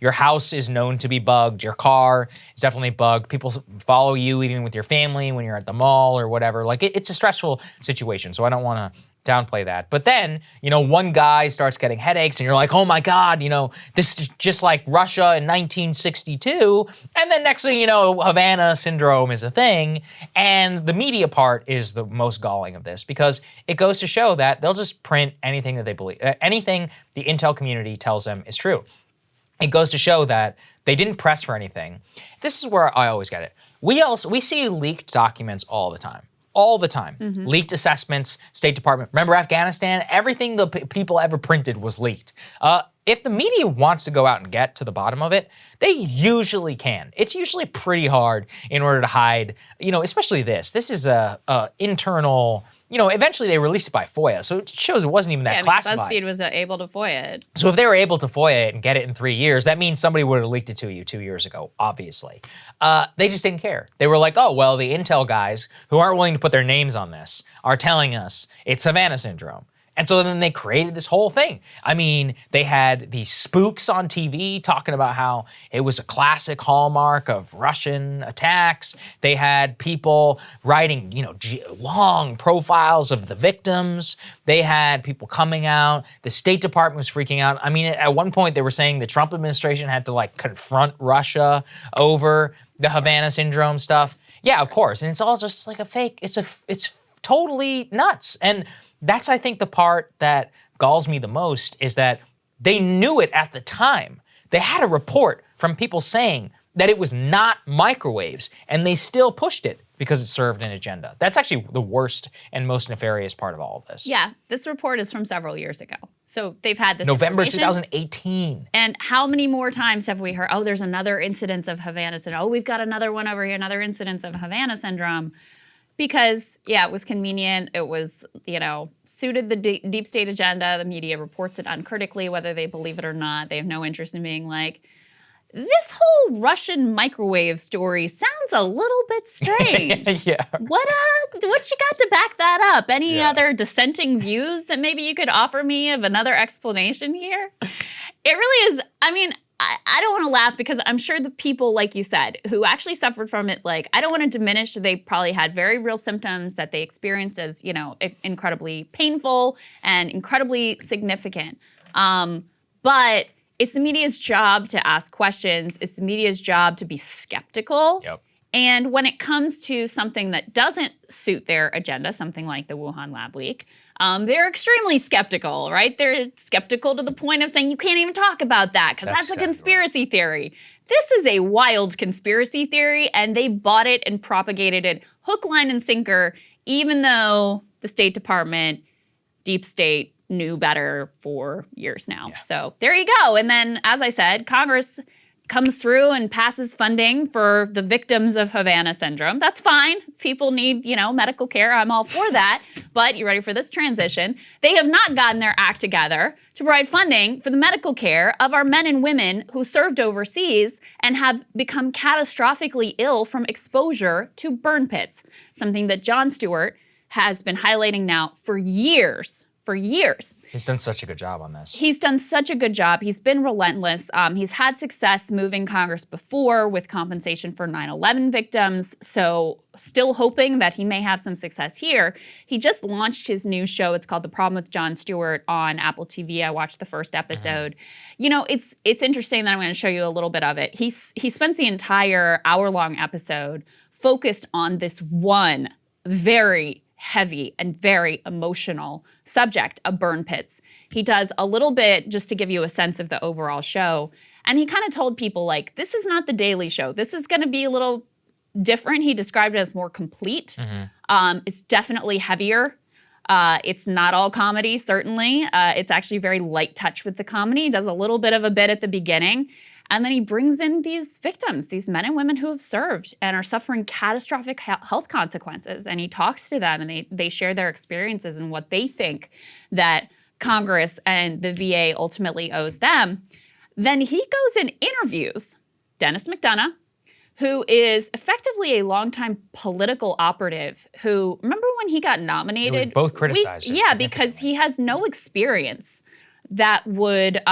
Your house is known to be bugged. Your car is definitely bugged. People follow you even with your family when you're at the mall or whatever. It's a stressful situation, so I don't want to downplay that. But then, one guy starts getting headaches and you're like, oh my God, this is just like Russia in 1962. And then next thing you know, Havana Syndrome is a thing. And the media part is the most galling of this because it goes to show that they'll just print anything that they believe, anything the intel community tells them is true. It goes to show that they didn't press for anything. This is where I always get it. We see leaked documents all the time. All the time. Mm-hmm. Leaked assessments, State Department. Remember Afghanistan? Everything the people ever printed was leaked. If the media wants to go out and get to the bottom of it, they usually can. It's usually pretty hard in order to hide, especially this. This is a internal, eventually they released it by FOIA, so it shows it wasn't even that classified. BuzzFeed was able to FOIA it. So if they were able to FOIA it and get it in 3 years, that means somebody would have leaked it to you 2 years ago, obviously. They just didn't care. They were like, oh, well, the intel guys who aren't willing to put their names on this are telling us it's Havana Syndrome. And so then they created this whole thing. I mean, they had these spooks on TV talking about how it was a classic hallmark of Russian attacks. They had people writing, long profiles of the victims. They had people coming out. The State Department was freaking out. I mean, at one point they were saying the Trump administration had to confront Russia over the Havana Syndrome stuff. Yeah, of course. And it's all just like a fake. It's totally nuts. And that's, I think, the part that galls me the most is that They knew it at the time. They had a report from people saying that it was not microwaves, and they still pushed it because it served an agenda. That's actually the worst and most nefarious part of all of this. Yeah, this report is from several years ago. So they've had this November information. 2018. And how many more times have we heard, oh, there's another incidence of Havana Syndrome. Oh, we've got another one over here, another incidence of Havana Syndrome. Because, yeah, it was convenient. It was, suited the deep state agenda. The media reports it uncritically, whether they believe it or not. They have no interest in being like, this whole Russian microwave story sounds a little bit strange. Yeah. What you got to back that up? Any other dissenting views that maybe you could offer me of another explanation here? It really is, I don't want to laugh because I'm sure the people, like you said, who actually suffered from it, I don't want to diminish, they probably had very real symptoms that they experienced as, incredibly painful and incredibly significant. But it's the media's job to ask questions. It's the media's job to be skeptical. Yep. And when it comes to something that doesn't suit their agenda, something like the Wuhan lab leak, they're extremely skeptical, right? They're skeptical to the point of saying, you can't even talk about that because that's exactly a conspiracy theory. This is a wild conspiracy theory, and they bought it and propagated it hook, line, and sinker, even though the State Department, deep state, knew better for years now. Yeah. So there you go. And then, as I said, Congress comes through and passes funding for the victims of Havana Syndrome. That's fine. People need, medical care. I'm all for that. But you ready for this transition? They have not gotten their act together to provide funding for the medical care of our men and women who served overseas and have become catastrophically ill from exposure to burn pits, something that Jon Stewart has been highlighting now for years. He's done such a good job on this. He's done such a good job. He's been relentless. He's had success moving Congress before with compensation for 9/11 victims, so still hoping that he may have some success here. He just launched his new show. It's called The Problem with Jon Stewart on Apple TV. I watched the first episode. It's interesting that I'm going to show you a little bit of it. He spends the entire hour-long episode focused on this one very heavy and very emotional subject of burn pits. He does a little bit just to give you a sense of the overall show. And he kind of told people, this is not the Daily Show. This is going to be a little different. He described it as more complete. It's definitely heavier. It's not all comedy, certainly. It's actually very light touch with the comedy. He does a little bit of a bit at the beginning. And then he brings in these victims, these men and women who have served and are suffering catastrophic health consequences. And he talks to them and they share their experiences and what they think that Congress and the VA ultimately owes them. Then he goes and interviews Dennis McDonough, who is effectively a longtime political operative who, remember when he got nominated? We both criticized it. Yeah, because he has no experience that would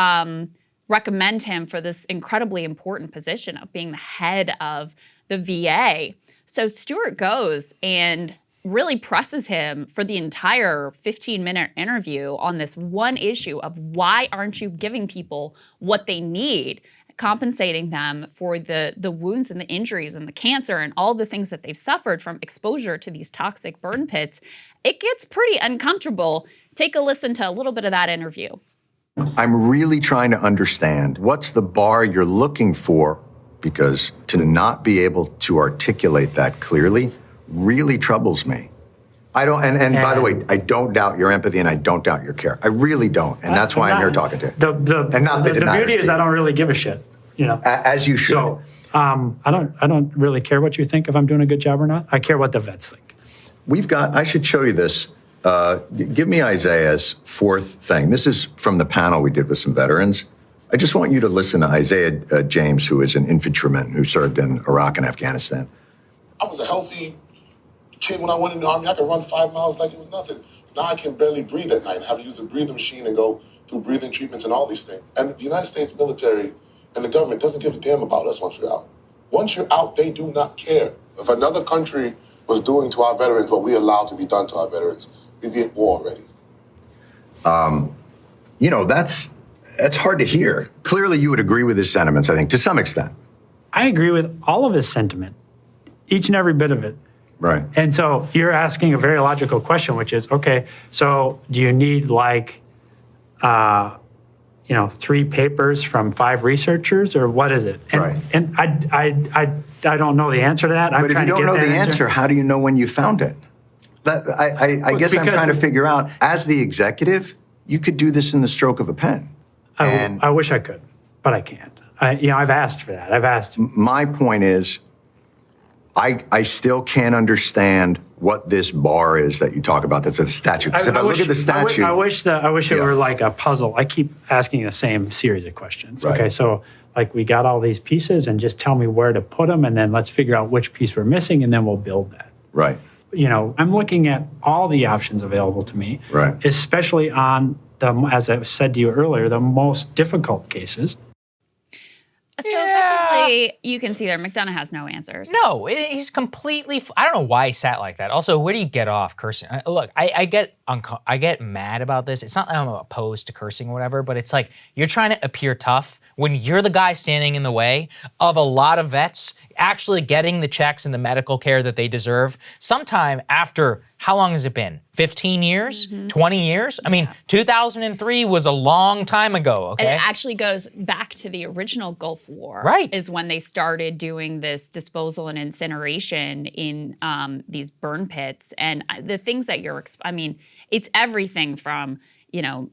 recommend him for this incredibly important position of being the head of the VA. So Stewart goes and really presses him for the entire 15-minute interview on this one issue of why aren't you giving people what they need, compensating them for the wounds and the injuries and the cancer and all the things that they've suffered from exposure to these toxic burn pits. It gets pretty uncomfortable. Take a listen to a little bit of that interview. I'm really trying to understand what's the bar you're looking for, because to not be able to articulate that clearly really troubles me. I don't, and by the way, I don't doubt your empathy and I don't doubt your care. I really don't, and that's why I'm here talking to you. The beauty is I don't really give a shit, As you should. So I don't really care what you think if I'm doing a good job or not. I care what the vets think. I should show you this. Give me Isaiah's fourth thing. This is from the panel we did with some veterans. I just want you to listen to Isaiah James, who is an infantryman who served in Iraq and Afghanistan. I was a healthy kid when I went in the Army. I could run 5 miles like it was nothing. Now I can barely breathe at night and have to use a breathing machine and go through breathing treatments and all these things. And the United States military and the government doesn't give a damn about us once we're out. Once you're out, they do not care. If another country was doing to our veterans what we allowed to be done to our veterans, we'd be at war already. That's hard to hear. Clearly, you would agree with his sentiments, I think, to some extent. I agree with all of his sentiment, each and every bit of it. Right. And so you're asking a very logical question, which is, okay, so do you need 3 papers from 5 researchers, or what is it? And, Right. And I don't know the answer to that. But if you don't know the answer, how do you know when you found it? I guess I'm trying to figure out, as the executive, you could do this in the stroke of a pen. I wish I could, but I can't. I've asked for that. My point is, I still can't understand what this bar is that you talk about. That's a statute. Because if I look at the statute, I wish it were like a puzzle. I keep asking the same series of questions. Right. Okay, so like we got all these pieces, and just tell me where to put them, and then let's figure out which piece we're missing, and then we'll build that. right? I'm looking at all the options available to me, Right. especially on as I said to you earlier, the most difficult cases. So effectively, you can see there, McDonough has no answers. No, he's completely. I don't know why he sat like that. Also, where do you get off cursing? Look, I get mad about this. It's not that I'm opposed to cursing or whatever, but it's like you're trying to appear tough when you're the guy standing in the way of a lot of vets actually getting the checks and the medical care that they deserve sometime after, how long has it been? 15 years? 20 years? I mean, 2003 was a long time ago, okay? And it actually goes back to the original Gulf War. Right. Is when they started doing this disposal and incineration in these burn pits. And the things that it's everything from,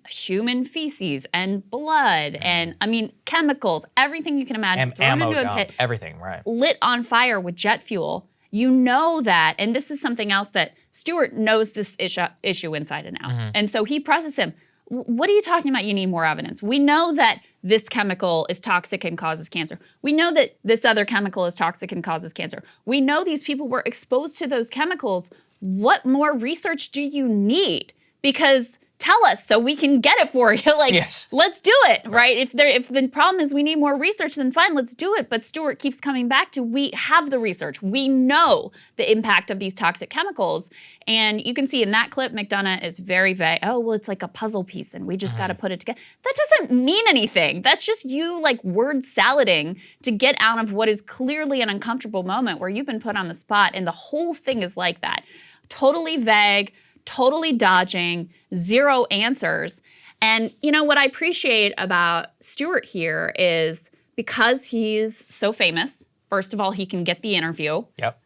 human feces and blood and, chemicals, everything you can imagine. thrown Ammo into a dump, pit, everything, right. lit on fire with jet fuel. You know that, and this is something else that Stewart knows this issue inside and out. And so he presses him. What are you talking about? You need more evidence. We know that this chemical is toxic and causes cancer. We know that this other chemical is toxic and causes cancer. We know these people were exposed to those chemicals. What more research do you need? Because tell us so we can get it for you. Yes. Let's do it, right? If the problem is we need more research, then fine, let's do it. But Stewart keeps coming back to, we have the research. We know the impact of these toxic chemicals. And you can see in that clip, McDonough is very vague. Oh, well, it's like a puzzle piece and we just got to put it together. That doesn't mean anything. That's just you word salading to get out of what is clearly an uncomfortable moment where you've been put on the spot, and the whole thing is like that. Totally vague, totally dodging, zero answers. And what I appreciate about Stewart here is, because he's so famous, first of all, he can get the interview. Yep.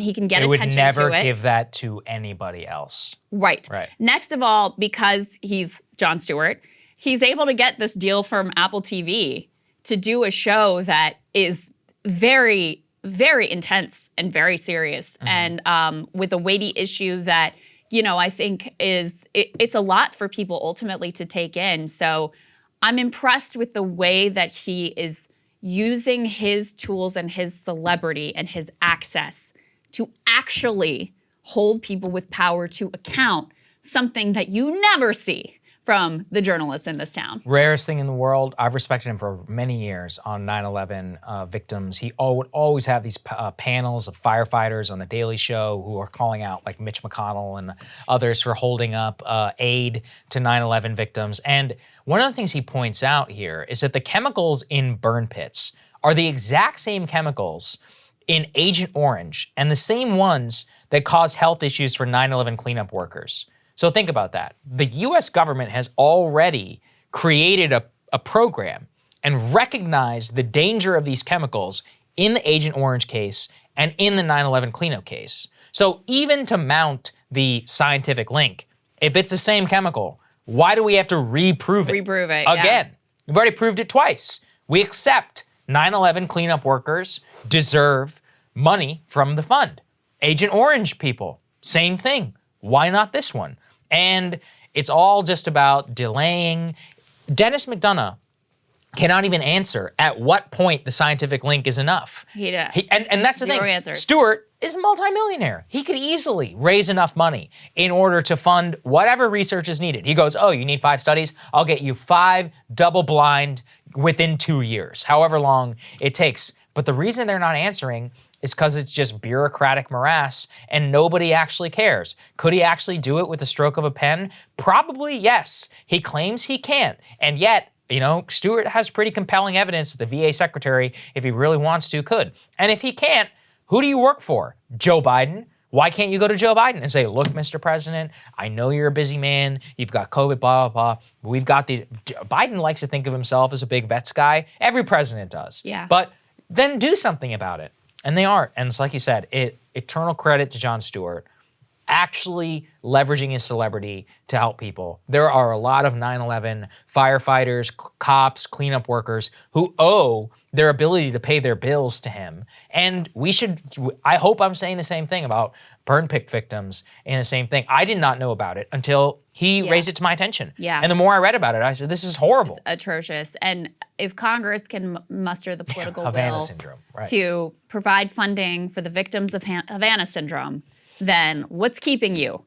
He can get They would attention never to it. give that to anybody else. Right. Right. Next of all, because he's Jon Stewart, he's able to get this deal from Apple TV to do a show that is very, very intense and very serious, and with a weighty issue that I think it's a lot for people ultimately to take in. So I'm impressed with the way that he is using his tools and his celebrity and his access to actually hold people with power to account, something that you never see from the journalists in this town. Rarest thing in the world. I've respected him for many years on 9/11 victims. He would always have these panels of firefighters on The Daily Show who are calling out, like Mitch McConnell and others, for holding up aid to 9/11 victims. And one of the things he points out here is that the chemicals in burn pits are the exact same chemicals in Agent Orange and the same ones that cause health issues for 9/11 cleanup workers. So think about that. The US government has already created a program and recognized the danger of these chemicals in the Agent Orange case and in the 9/11 cleanup case. So even to mount the scientific link, if it's the same chemical, why do we have to reprove it? Reprove it, Again, we've already proved it twice. We accept 9/11 cleanup workers deserve money from the fund. Agent Orange people, same thing. Why not this one? And it's all just about delaying. Dennis McDonough cannot even answer at what point the scientific link is enough. And that's the thing. Answers. Stewart is a multimillionaire. He could easily raise enough money in order to fund whatever research is needed. He goes, oh, you need 5 studies? I'll get you 5 double-blind within 2 years, however long it takes. But the reason they're not answering is because it's just bureaucratic morass and nobody actually cares. Could he actually do it with the stroke of a pen? Probably yes. He claims he can't. And yet, Stewart has pretty compelling evidence that the VA secretary, if he really wants to, could. And if he can't, who do you work for? Joe Biden? Why can't you go to Joe Biden and say, look, Mr. President, I know you're a busy man. You've got COVID, blah, blah, blah. We've got these. Biden likes to think of himself as a big vets guy. Every president does. Yeah. But then do something about it. And they aren't. And it's like you said, eternal credit to Jon Stewart, actually leveraging his celebrity to help people. There are a lot of 9/11 firefighters, cops, cleanup workers who owe their ability to pay their bills to him. And I hope I'm saying the same thing about burn pit victims and the same thing. I did not know about it until he raised it to my attention. Yeah. And the more I read about it, I said, this is horrible. It's atrocious. And if Congress can muster the political Havana will Syndrome, right. to provide funding for the victims of Havana Syndrome, then what's keeping you?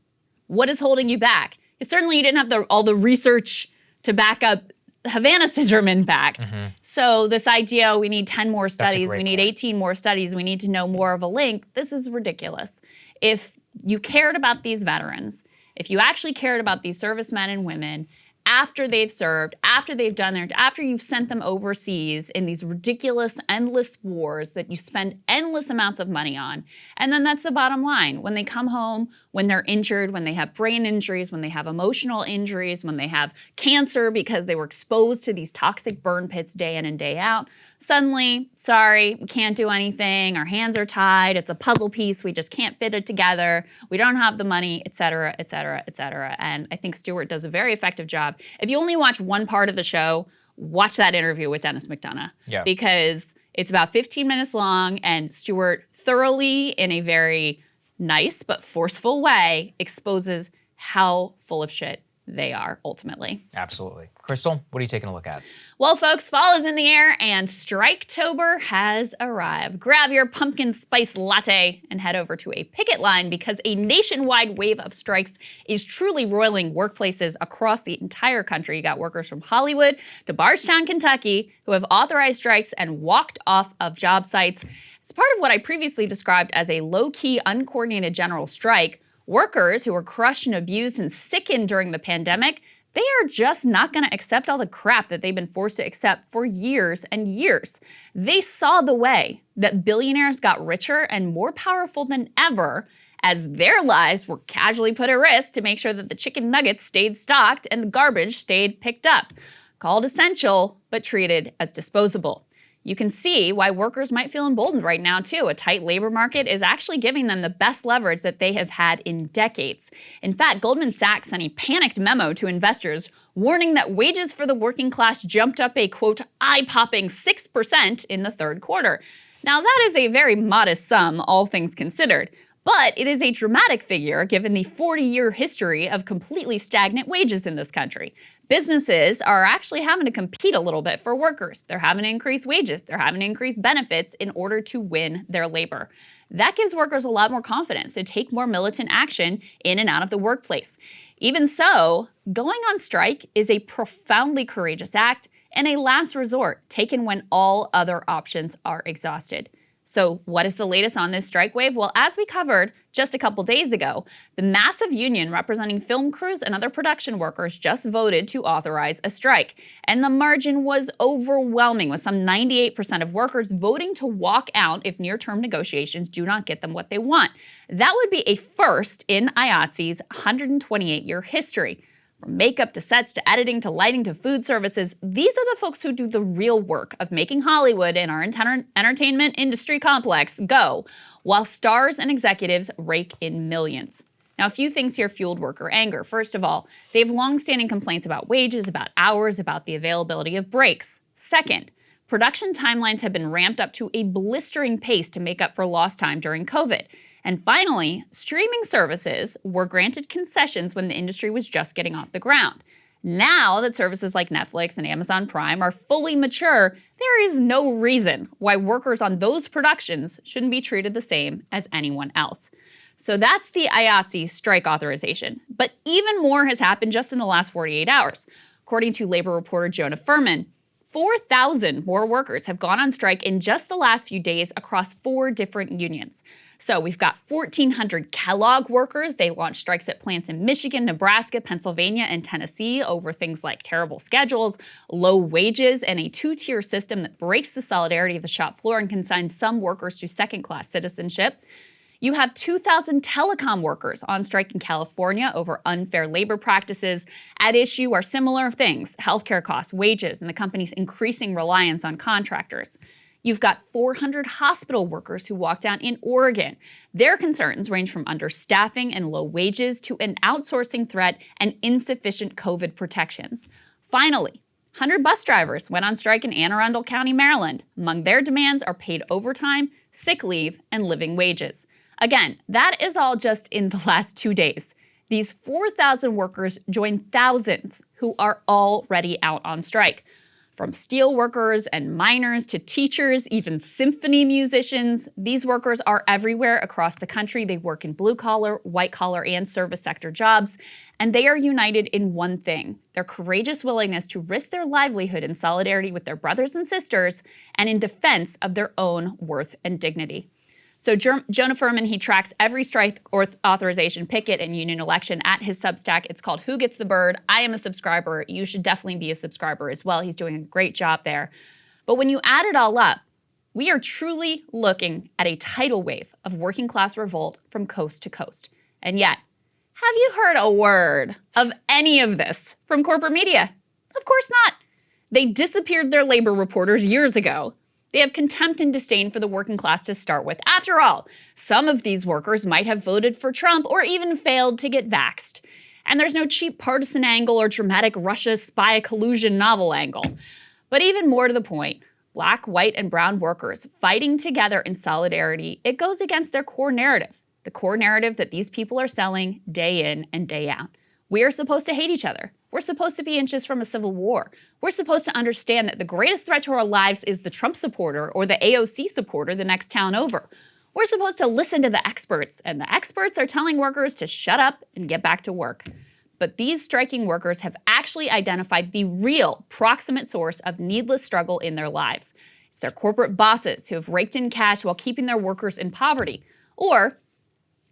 What is holding you back? Certainly you didn't have all the research to back up Havana Syndrome impact. So this idea, we need 10 more studies, we need point. 18 more studies, we need to know more of a link, this is ridiculous. If you cared about these veterans, if you actually cared about these servicemen and women, after they've served, after they've done their, after you've sent them overseas in these ridiculous, endless wars that you spend endless amounts of money on. And then that's the bottom line. When they come home, when they're injured, when they have brain injuries, when they have emotional injuries, when they have cancer because they were exposed to these toxic burn pits day in and day out, suddenly, sorry, we can't do anything, our hands are tied, it's a puzzle piece, we just can't fit it together, we don't have the money, et cetera, et cetera, et cetera. And I think Stewart does a very effective job. If you only watch one part of the show, watch that interview with Dennis McDonough. Yeah. Because it's about 15 minutes long and Stewart thoroughly, in a very nice but forceful way, exposes how full of shit they are ultimately. Absolutely. Krystal, what are you taking a look at? Well, folks, fall is in the air and Striketober has arrived. Grab your pumpkin spice latte and head over to a picket line because a nationwide wave of strikes is truly roiling workplaces across the entire country. You got workers from Hollywood to Bardstown, Kentucky, who have authorized strikes and walked off of job sites. It's part of what I previously described as a low-key, uncoordinated general strike. Workers who were crushed and abused and sickened during the pandemic, they are just not going to accept all the crap that they've been forced to accept for years and years. They saw the way that billionaires got richer and more powerful than ever as their lives were casually put at risk to make sure that the chicken nuggets stayed stocked and the garbage stayed picked up. Called essential, but treated as disposable. You can see why workers might feel emboldened right now, too. A tight labor market is actually giving them the best leverage that they have had in decades. In fact, Goldman Sachs sent a panicked memo to investors warning that wages for the working class jumped up a, quote, eye-popping 6% in the third quarter. Now, that is a very modest sum, all things considered. But it is a dramatic figure given the 40-year history of completely stagnant wages in this country. Businesses are actually having to compete a little bit for workers. They're having to increase wages. They're having to increase benefits in order to win their labor. That gives workers a lot more confidence to take more militant action in and out of the workplace. Even so, going on strike is a profoundly courageous act and a last resort taken when all other options are exhausted. So what is the latest on this strike wave? Well, as we covered just a couple days ago, the massive union representing film crews and other production workers just voted to authorize a strike. And the margin was overwhelming, with some 98% of workers voting to walk out if near-term negotiations do not get them what they want. That would be a first in IATSE's 128-year history. From makeup to sets to editing to lighting to food services, these are the folks who do the real work of making Hollywood and our entertainment industry complex go, while stars and executives rake in millions. Now, a few things here fueled worker anger. First of all, they have long-standing complaints about wages, about hours, about the availability of breaks. Second, production timelines have been ramped up to a blistering pace to make up for lost time during COVID. And finally, streaming services were granted concessions when the industry was just getting off the ground. Now that services like Netflix and Amazon Prime are fully mature, there is no reason why workers on those productions shouldn't be treated the same as anyone else. So that's the IATSE strike authorization. But even more has happened just in the last 48 hours. According to labor reporter Jonah Furman, 4,000 more workers have gone on strike in just the last few days across 4 different unions. So we've got 1,400 Kellogg workers. They launched strikes at plants in Michigan, Nebraska, Pennsylvania, and Tennessee over things like terrible schedules, low wages, and a 2-tier system that breaks the solidarity of the shop floor and consigns some workers to second-class citizenship. You have 2,000 telecom workers on strike in California over unfair labor practices. At issue are similar things: healthcare costs, wages, and the company's increasing reliance on contractors. You've got 400 hospital workers who walked out in Oregon. Their concerns range from understaffing and low wages to an outsourcing threat and insufficient COVID protections. Finally, 100 bus drivers went on strike in Anne Arundel County, Maryland. Among their demands are paid overtime, sick leave, and living wages. Again, that is all just in the last 2 days. These 4,000 workers join thousands who are already out on strike. From steel workers and miners to teachers, even symphony musicians, these workers are everywhere across the country. They work in blue-collar, white-collar, and service sector jobs, and they are united in one thing: their courageous willingness to risk their livelihood in solidarity with their brothers and sisters and in defense of their own worth and dignity. So Jonah Furman, he tracks every strike authorization, picket, and union election at his Substack. It's called Who Gets the Bird? I am a subscriber. You should definitely be a subscriber as well. He's doing a great job there. But when you add it all up, we are truly looking at a tidal wave of working class revolt from coast to coast. And yet, have you heard a word of any of this from corporate media? Of course not. They disappeared their labor reporters years ago. They have contempt and disdain for the working class to start with. After all, some of these workers might have voted for Trump or even failed to get vaxxed. And there's no cheap partisan angle or dramatic Russia spy collusion novel angle. But even more to the point, black, white, and brown workers fighting together in solidarity, it goes against their core narrative. The core narrative that these people are selling day in and day out. We are supposed to hate each other. We're supposed to be inches from a civil war. We're supposed to understand that the greatest threat to our lives is the Trump supporter or the AOC supporter the next town over. We're supposed to listen to the experts, and the experts are telling workers to shut up and get back to work. But these striking workers have actually identified the real proximate source of needless struggle in their lives. It's their corporate bosses who have raked in cash while keeping their workers in poverty. Or,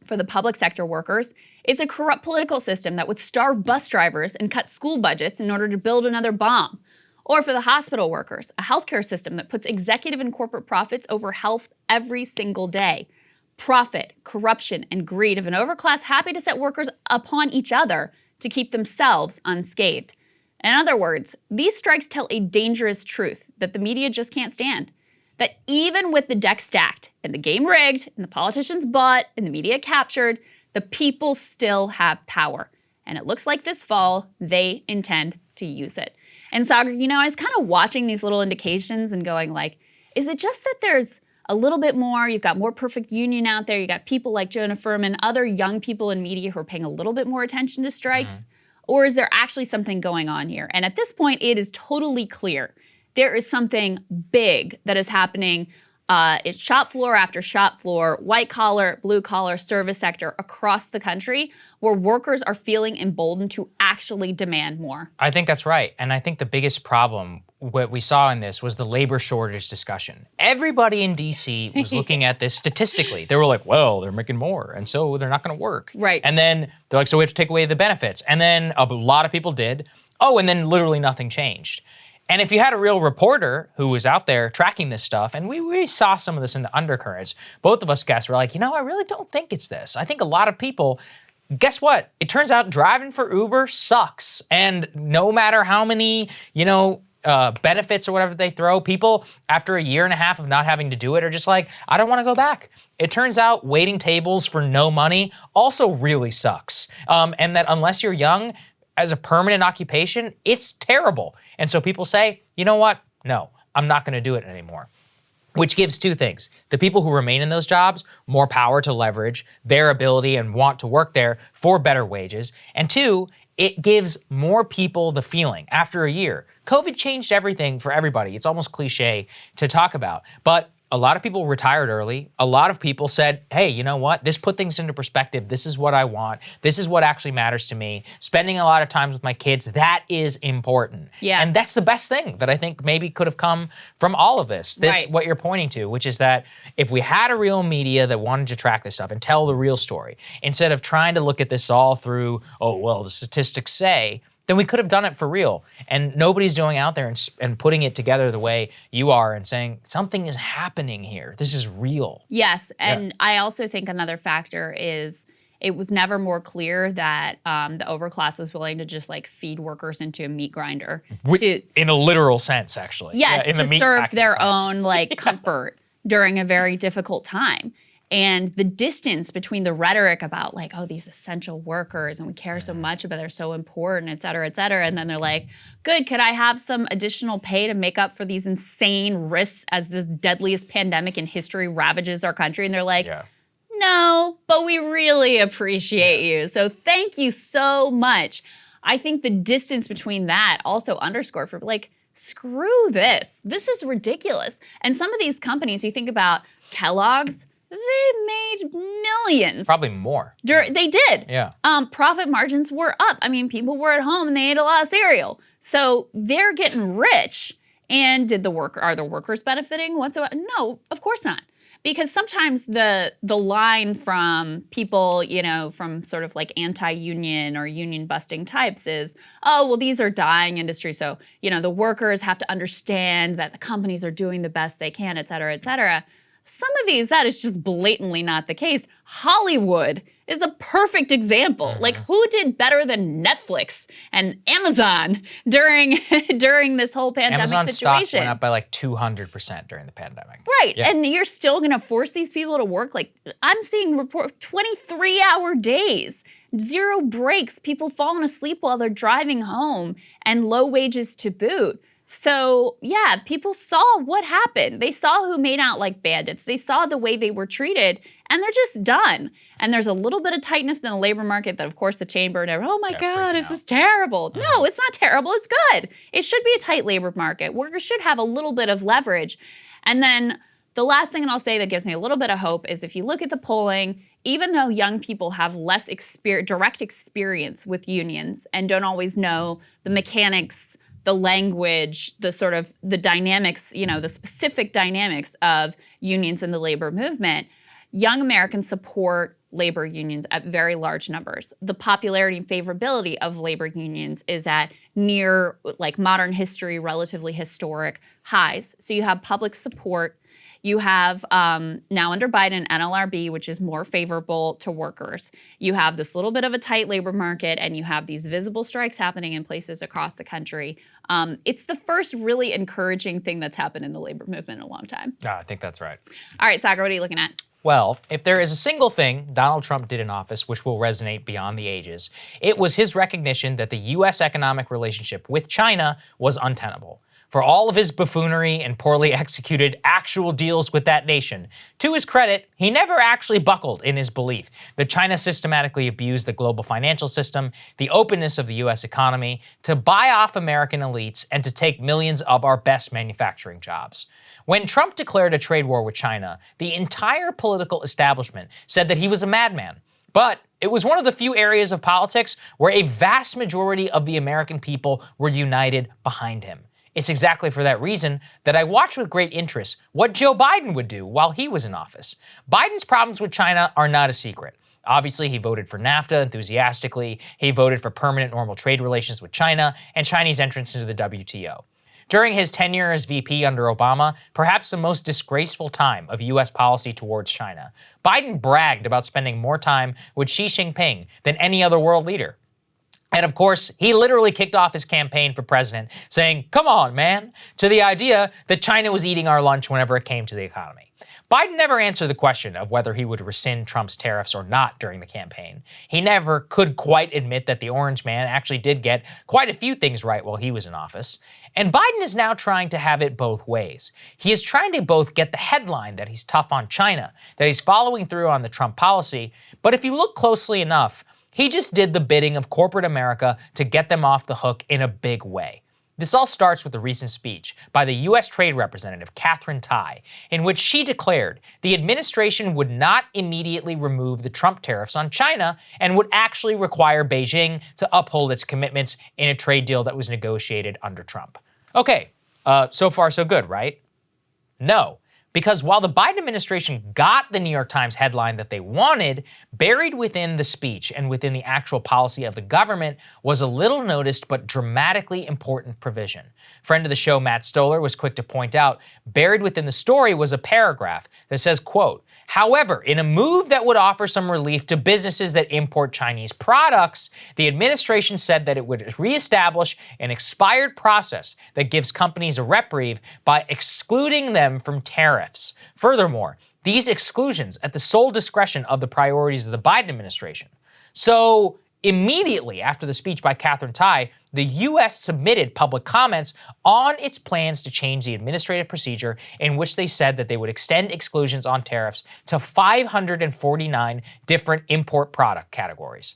for the public sector workers, it's a corrupt political system that would starve bus drivers and cut school budgets in order to build another bomb. Or for the hospital workers, a healthcare system that puts executive and corporate profits over health every single day. Profit, corruption, and greed of an overclass happy to set workers upon each other to keep themselves unscathed. In other words, these strikes tell a dangerous truth that the media just can't stand. That even with the deck stacked and the game rigged and the politicians bought and the media captured, the people still have power. And it looks like this fall, they intend to use it. And Saagar, I was kind of watching these little indications and going like, is it just that there's a little bit more, you've got more perfect union out there, you got people like Jonah Furman, other young people in media who are paying a little bit more attention to strikes? Or is there actually something going on here? And at this point, it is totally clear. There is something big that is happening. It's shop floor after shop floor, white collar, blue collar, service sector across the country where workers are feeling emboldened to actually demand more. I think that's right. And I think the biggest problem, what we saw in this, was the labor shortage discussion. Everybody in DC was looking at this statistically. They were like, well, they're making more, and so they're not going to work. Right. And then they're like, so we have to take away the benefits. And then a lot of people did. Oh, and then literally nothing changed. And if you had a real reporter who was out there tracking this stuff, and we saw some of this in the undercurrents, both of us guys were like, I really don't think it's this. I think a lot of people, guess what? It turns out driving for Uber sucks. And no matter how many, benefits or whatever they throw, people after a year and a half of not having to do it are just like, I don't want to go back. It turns out waiting tables for no money also really sucks. And that unless you're young, as a permanent occupation, it's terrible. And so people say, you know what? No, I'm not going to do it anymore. Which gives two things. The people who remain in those jobs, more power to leverage their ability and want to work there for better wages. And two, it gives more people the feeling after a year. COVID changed everything for everybody. It's almost cliche to talk about. But a lot of people retired early. A lot of people said, hey, you know what? This put things into perspective. This is what I want. This is what actually matters to me. Spending a lot of time with my kids, that is important. Yeah. And that's the best thing that I think maybe could have come from all of this. Right. What you're pointing to, which is that if we had a real media that wanted to track this stuff and tell the real story, instead of trying to look at this all through, oh, well, the statistics say, then we could have done it for real. And nobody's going out there and putting it together the way you are and saying, something is happening here. This is real. Yes, and I also think another factor is it was never more clear that the overclass was willing to just like feed workers into a meat grinder. In a literal sense, actually. Yes, in to the serve their class. own like comfort during a very difficult time. And the distance between the rhetoric about like, oh, these essential workers and we care so much about they're so important, et cetera, and then they're like, good, could I have some additional pay to make up for these insane risks as this deadliest pandemic in history ravages our country? And they're like, no, but we really appreciate you. So thank you so much. I think the distance between that also underscored for like, screw this. This is ridiculous. And some of these companies, you think about Kellogg's, they made millions. Probably more. They did. Yeah. Profit margins were up. I mean, people were at home and they ate a lot of cereal. So they're getting rich. And are the workers benefiting whatsoever? No, of course not. Because sometimes the line from people, you know, from sort of like anti-union or union busting types is, oh, well, these are dying industries. So, you know, the workers have to understand that the companies are doing the best they can, et cetera, et cetera. Some of these, that is just blatantly not the case. Hollywood is a perfect example. Like, who did better than Netflix and Amazon during this whole pandemic Amazon situation? stock went up by like 200% during the pandemic. Right, and you're still gonna force these people to work, like, I'm seeing 23-hour days, 0 breaks, people falling asleep while they're driving home, and low wages to boot. So, yeah, people saw what happened. They saw who made out like bandits. They saw the way they were treated, and they're just done. And there's a little bit of tightness in the labor market that, of course, the chamber and everyone, oh my God, this is terrible. No, it's not terrible. It's good. It should be a tight labor market. Workers should have a little bit of leverage. And then the last thing I'll say that gives me a little bit of hope is if you look at the polling, even though young people have less direct experience with unions and don't always know the mechanics, the language, the sort of the dynamics, you know, the specific dynamics of unions in the labor movement, young Americans support labor unions at very large numbers. The popularity and favorability of labor unions is at near, like, modern history, relatively historic highs. So you have public support. You have now under Biden NLRB, which is more favorable to workers. You have this little bit of a tight labor market, and you have these visible strikes happening in places across the country. It's the first really encouraging thing that's happened in the labor movement in a long time. I think that's right. All right, Saagar, what are you looking at? Well, if there is a single thing Donald Trump did in office which will resonate beyond the ages, it was his recognition that the U.S. economic relationship with China was untenable. For all of his buffoonery and poorly executed actual deals with that nation, to his credit, he never actually buckled in his belief that China systematically abused the global financial system, the openness of the U.S. economy, to buy off American elites and to take millions of our best manufacturing jobs. When Trump declared a trade war with China, the entire political establishment said that he was a madman. But it was one of the few areas of politics where a vast majority of the American people were united behind him. It's exactly for that reason that I watched with great interest what Joe Biden would do while he was in office. Biden's problems with China are not a secret. Obviously, he voted for NAFTA enthusiastically, he voted for permanent normal trade relations with China, and Chinese entrance into the WTO. During his tenure as VP under Obama, perhaps the most disgraceful time of U.S. policy towards China, Biden bragged about spending more time with Xi Jinping than any other world leader. And of course, he literally kicked off his campaign for president saying, come on, man, to the idea that China was eating our lunch whenever it came to the economy. Biden never answered the question of whether he would rescind Trump's tariffs or not during the campaign. He never could quite admit that the Orange Man actually did get quite a few things right while he was in office. And Biden is now trying to have it both ways. He is trying to both get the headline that he's tough on China, that he's following through on the Trump policy, but if you look closely enough, he just did the bidding of corporate America to get them off the hook in a big way. This all starts with a recent speech by the U.S. Trade Representative Katherine Tai, in which she declared the administration would not immediately remove the Trump tariffs on China and would actually require Beijing to uphold its commitments in a trade deal that was negotiated under Trump. Okay, so far so good, right? No. Because while the Biden administration got the New York Times headline that they wanted, buried within the speech and within the actual policy of the government was a little noticed but dramatically important provision. Friend of the show, Matt Stoller, was quick to point out, buried within the story was a paragraph that says, quote, "However, in a move that would offer some relief to businesses that import Chinese products, the administration said that it would reestablish an expired process that gives companies a reprieve by excluding them from tariffs. Furthermore, these exclusions at the sole discretion of the priorities of the Biden administration." So immediately after the speech by Catherine Tai, the U.S. submitted public comments on its plans to change the administrative procedure in which they said that they would extend exclusions on tariffs to 549 different import product categories.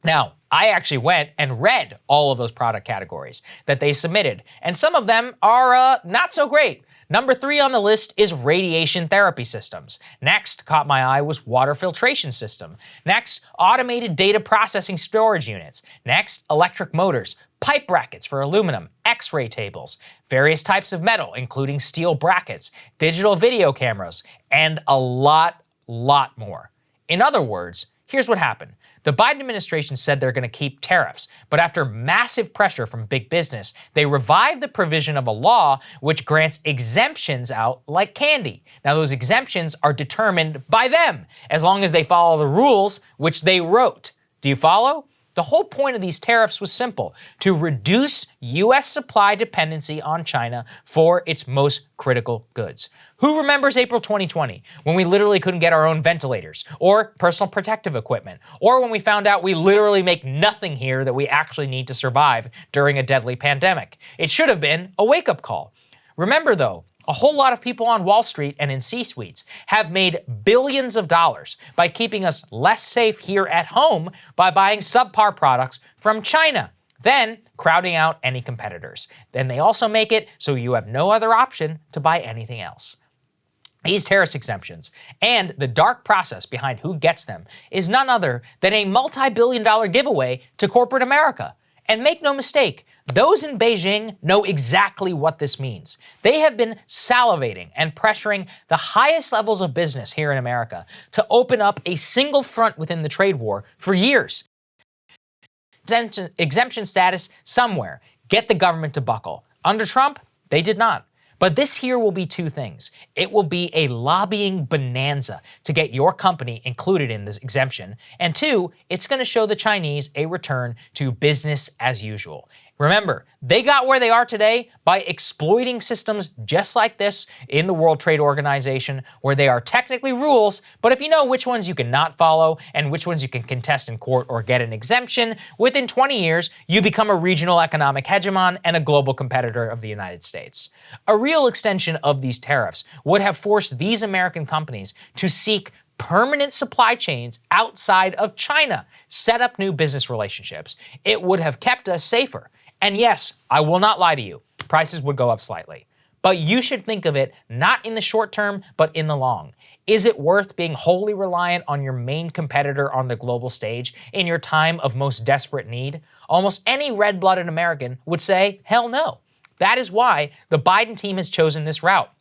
Now, I actually went and read all of those product categories that they submitted, and some of them are not so great. Number 3 on the list is radiation therapy systems. Next, caught my eye, was water filtration system. Next, automated data processing storage units. Next, electric motors, pipe brackets for aluminum, X-ray tables, various types of metal, including steel brackets, digital video cameras, and a lot more. In other words, here's what happened. The Biden administration said they're going to keep tariffs, but after massive pressure from big business, they revived the provision of a law which grants exemptions out like candy. Now, those exemptions are determined by them, as long as they follow the rules which they wrote. Do you follow? The whole point of these tariffs was simple: to reduce U.S. supply dependency on China for its most critical goods. Who remembers April 2020, when we literally couldn't get our own ventilators, or personal protective equipment, or when we found out we literally make nothing here that we actually need to survive during a deadly pandemic? It should have been a wake-up call. Remember, though, a whole lot of people on Wall Street and in C-suites have made billions of dollars by keeping us less safe here at home by buying subpar products from China, then crowding out any competitors. Then they also make it so you have no other option to buy anything else. These tariff exemptions and the dark process behind who gets them is none other than a multi-billion-dollar giveaway to corporate America. And make no mistake, those in Beijing know exactly what this means. They have been salivating and pressuring the highest levels of business here in America to open up a single front within the trade war for years. Exemption status somewhere. Get the government to buckle. Under Trump, they did not. But this here will be two things. It will be a lobbying bonanza to get your company included in this exemption. And 2, it's going to show the Chinese a return to business as usual. Remember, they got where they are today by exploiting systems just like this in the World Trade Organization, where they are technically rules, but if you know which ones you cannot follow and which ones you can contest in court or get an exemption, within 20 years, you become a regional economic hegemon and a global competitor of the United States. A real extension of these tariffs would have forced these American companies to seek permanent supply chains outside of China, set up new business relationships. It would have kept us safer. And yes, I will not lie to you, prices would go up slightly. But you should think of it not in the short term, but in the long. Is it worth being wholly reliant on your main competitor on the global stage in your time of most desperate need? Almost any red-blooded American would say, hell no. That is why the Biden team has chosen this route.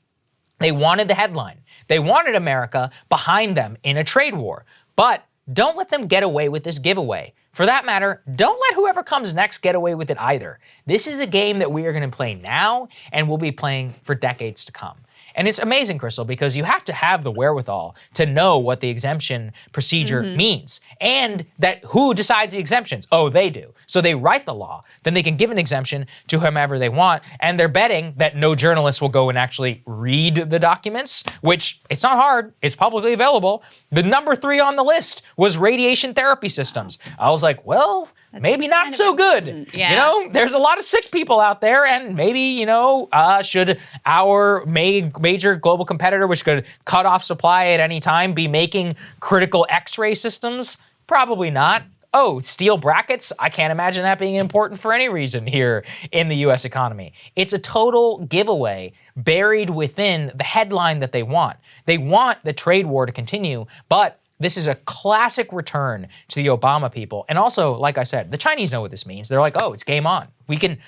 They wanted the headline. They wanted America behind them in a trade war. But don't let them get away with this giveaway. For that matter, don't let whoever comes next get away with it either. This is a game that we are going to play now and we'll be playing for decades to come. And it's amazing, Krystal, because you have to have the wherewithal to know what the exemption procedure means. And that who decides the exemptions? Oh, they do. So they write the law. Then they can give an exemption to whomever they want. And they're betting that no journalist will go and actually read the documents, which it's not hard. It's publicly available. The number 3 on the list was radiation therapy systems. I was like, well, maybe not so good. Yeah. You know, there's a lot of sick people out there, and maybe, you know, should our major global competitor, which could cut off supply at any time, be making critical X-ray systems? Probably not. Oh, steel brackets? I can't imagine that being important for any reason here in the U.S. economy. It's a total giveaway buried within the headline that they want. They want the trade war to continue, but This is a classic return to the Obama people. And also, like I said, the Chinese know what this means. They're like, oh, it's game on. We can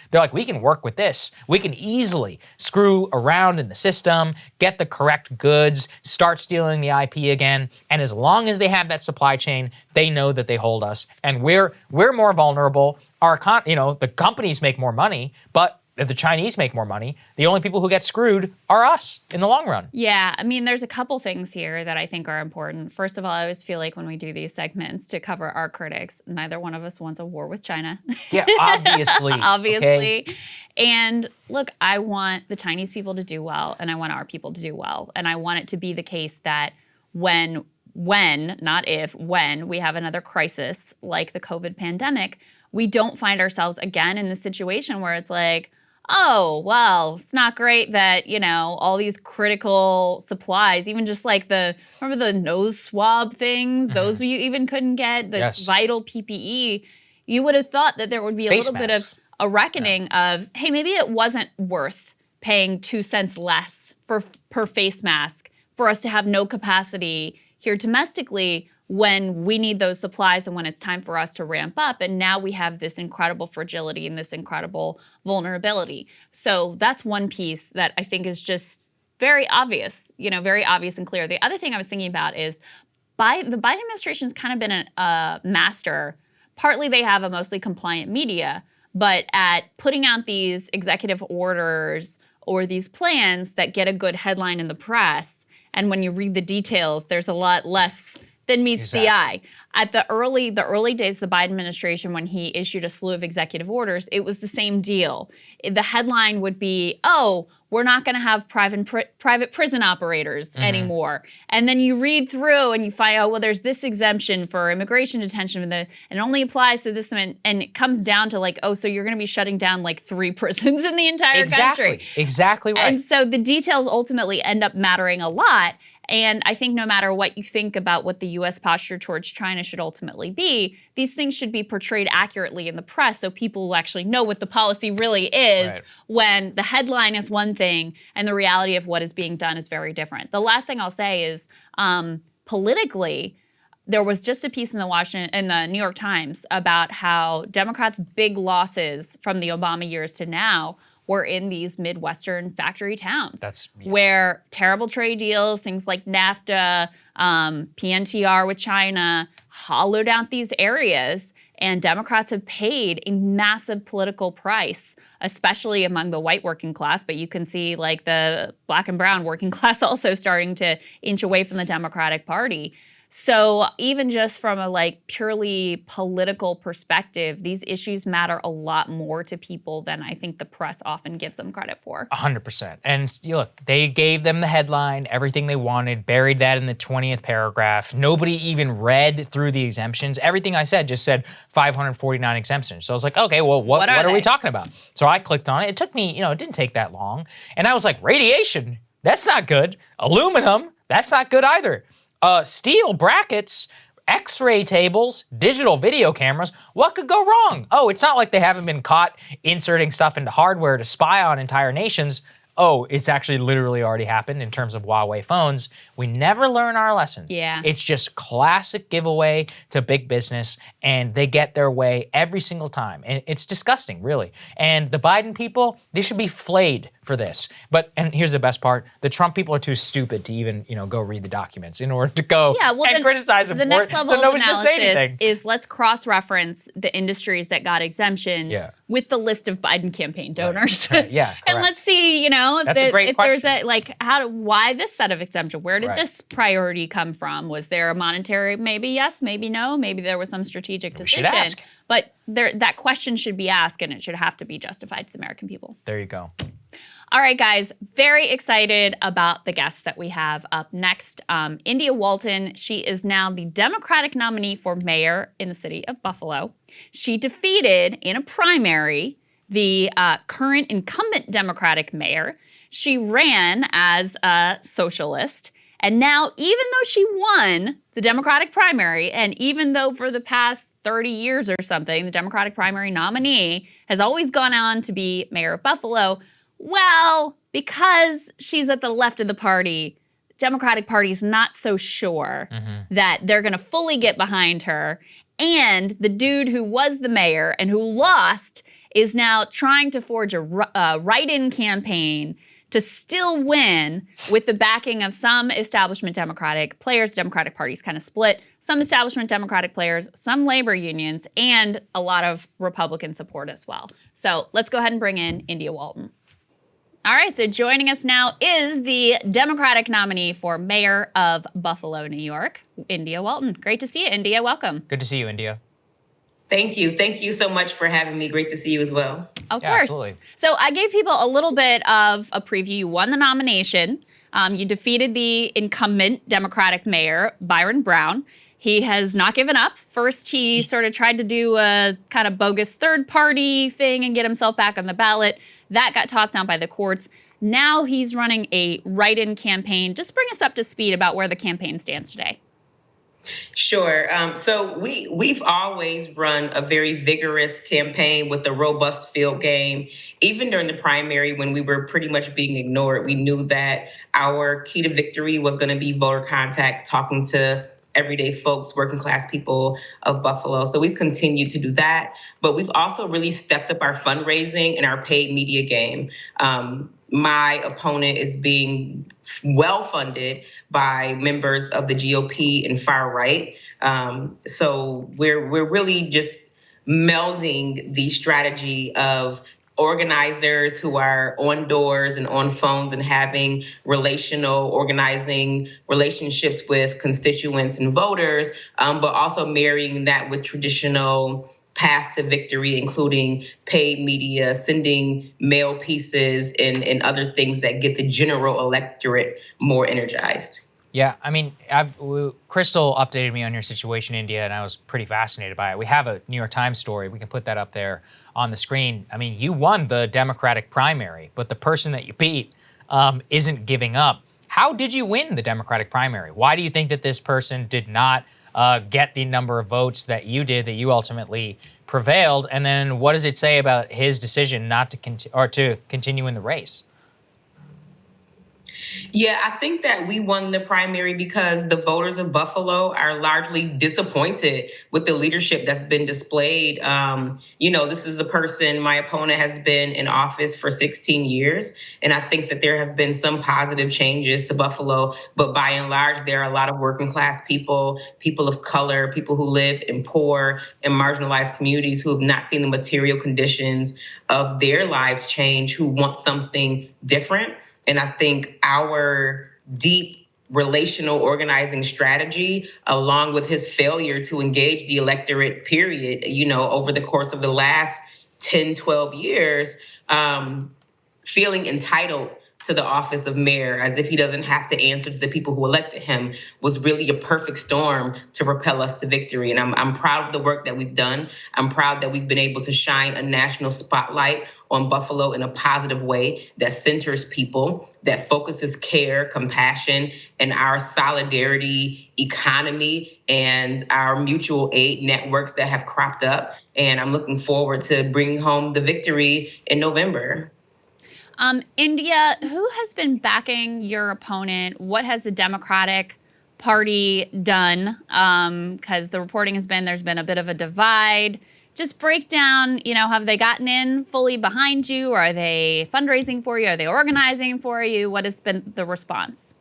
work with this. We can easily screw around in the system, get the correct goods, start stealing the IP again. And as long as they have that supply chain, they know that they hold us. And we're more vulnerable. The companies make more money, but if the Chinese make more money, the only people who get screwed are us in the long run. Yeah, I mean, there's a couple things here that I think are important. First of all, I always feel like when we do these segments to cover our critics, neither one of us wants a war with China. Yeah, obviously. Obviously. Okay? And look, I want the Chinese people to do well, and I want our people to do well. And I want it to be the case that when, not if, when we have another crisis like the COVID pandemic, we don't find ourselves again in the situation where it's like, oh, well, it's not great that, all these critical supplies, even just like remember the nose swab things? Those you even couldn't get, this vital PPE. You would have thought that there would be a little bit of a reckoning of, hey, maybe it wasn't worth paying 2 cents less per face mask for us to have no capacity here domestically when we need those supplies and when it's time for us to ramp up. And now we have this incredible fragility and this incredible vulnerability. So that's one piece that I think is just very obvious, very obvious and clear. The other thing I was thinking about is the Biden administration's kind of been a master. Partly they have a mostly compliant media, but at putting out these executive orders or these plans that get a good headline in the press. And when you read the details, there's a lot less than meets the eye. At the early days of the Biden administration, when he issued a slew of executive orders, it was the same deal. The headline would be, oh, we're not going to have private prison operators anymore. And then you read through and you find, oh, well, there's this exemption for immigration detention and it only applies to this one. And it comes down to like, oh, so you're going to be shutting down like 3 prisons in the entire country. Exactly right. And so the details ultimately end up mattering a lot. And I think no matter what you think about what the U.S. posture towards China should ultimately be, these things should be portrayed accurately in the press so people will actually know what the policy really is when the headline is one thing and the reality of what is being done is very different. The last thing I'll say is politically, there was just a piece in the New York Times about how Democrats' big losses from the Obama years to now were in these Midwestern factory towns where terrible trade deals, things like NAFTA, PNTR with China, hollowed out these areas. And Democrats have paid a massive political price, especially among the white working class. But you can see like the black and brown working class also starting to inch away from the Democratic Party. So even just from a like purely political perspective, these issues matter a lot more to people than I think the press often gives them credit for. 100%. And look, they gave them the headline, everything they wanted, buried that in the 20th paragraph. Nobody even read through the exemptions. Everything I said just said 549 exemptions. So I was like, okay, well, what are we talking about? So I clicked on it. It took me, it didn't take that long. And I was like, radiation, that's not good. Aluminum, that's not good either. Steel brackets, X-ray tables, digital video cameras, what could go wrong? Oh, it's not like they haven't been caught inserting stuff into hardware to spy on entire nations. Oh, it's actually literally already happened in terms of Huawei phones. We never learn our lessons. Yeah. It's just classic giveaway to big business, and they get their way every single time. And it's disgusting, really. And the Biden people, they should be flayed for this. And here's the best part, the Trump people are too stupid to even, go read the documents in order to go and criticize them for it. The next level so nobody's gonna say anything. Is let's cross-reference the industries that got exemptions with the list of Biden campaign donors. Right. Yeah, and let's see, if question. there's why this set of exemption? Where did this priority come from? Was there a monetary, maybe yes, maybe no, maybe there was some strategic decision. We should ask. But that question should be asked and it should have to be justified to the American people. There you go. All right, guys, very excited about the guests that we have up next. India Walton, she is now the Democratic nominee for mayor in the city of Buffalo. She defeated in a primary the current incumbent Democratic mayor. She ran as a socialist. And now, even though she won the Democratic primary, and even though for the past 30 years or something, the Democratic primary nominee has always gone on to be mayor of Buffalo, well, because she's at the left of the party, Democratic Party's not so sure that they're going to fully get behind her. And the dude who was the mayor and who lost is now trying to forge a write-in campaign to still win with the backing of some establishment Democratic players. Democratic Party's kind of split. Some establishment Democratic players, some labor unions, and a lot of Republican support as well. So let's go ahead and bring in India Walton. All right, so joining us now is the Democratic nominee for mayor of Buffalo, New York, India Walton. Great to see you, India. Welcome. Good to see you, India. Thank you. Thank you so much for having me. Great to see you as well. Of course. Absolutely. So I gave people a little bit of a preview. You won the nomination. You defeated the incumbent Democratic mayor, Byron Brown. He has not given up. First, he sort of tried to do a kind of bogus third-party thing and get himself back on the ballot. That got tossed down by the courts. Now he's running a write-in campaign. Just bring us up to speed about where the campaign stands today. Sure. So we've always run a very vigorous campaign with a robust field game. Even during the primary, when we were pretty much being ignored, we knew that our key to victory was going to be voter contact, talking to everyday folks, working class people of Buffalo. So we've continued to do that. But we've also really stepped up our fundraising and our paid media game. My opponent is being well funded by members of the GOP and far right. So we're really just melding the strategy of organizers who are on doors and on phones and having relational organizing relationships with constituents and voters, but also marrying that with traditional path to victory, including paid media, sending mail pieces, and other things that get the general electorate more energized. Yeah, I mean, Krystal updated me on your situation, India, and I was pretty fascinated by it. We have a New York Times story. We can put that up there on the screen. I mean, you won the Democratic primary, but the person that you beat isn't giving up. How did you win the Democratic primary? Why do you think that this person did not get the number of votes that you did, that you ultimately prevailed? And then what does it say about his decision not to continue in the race? Yeah, I think that we won the primary because the voters of Buffalo are largely disappointed with the leadership that's been displayed. This is a person, my opponent has been in office for 16 years, and I think that there have been some positive changes to Buffalo, but by and large, there are a lot of working class people, people of color, people who live in poor and marginalized communities who have not seen the material conditions of their lives change, who want something different. And I think our deep relational organizing strategy, along with his failure to engage the electorate, period, over the course of the last 10, 12 years, feeling entitled to the office of mayor as if he doesn't have to answer to the people who elected him, was really a perfect storm to propel us to victory. And I'm proud of the work that we've done. I'm proud that we've been able to shine a national spotlight on Buffalo in a positive way that centers people, that focuses care, compassion, and our solidarity economy and our mutual aid networks that have cropped up. And I'm looking forward to bringing home the victory in November. India, who has been backing your opponent? What has the Democratic Party done? Because the reporting has been there's been a bit of a divide. Just break down, have they gotten in fully behind you? Are they fundraising for you? Are they organizing for you? What has been the response?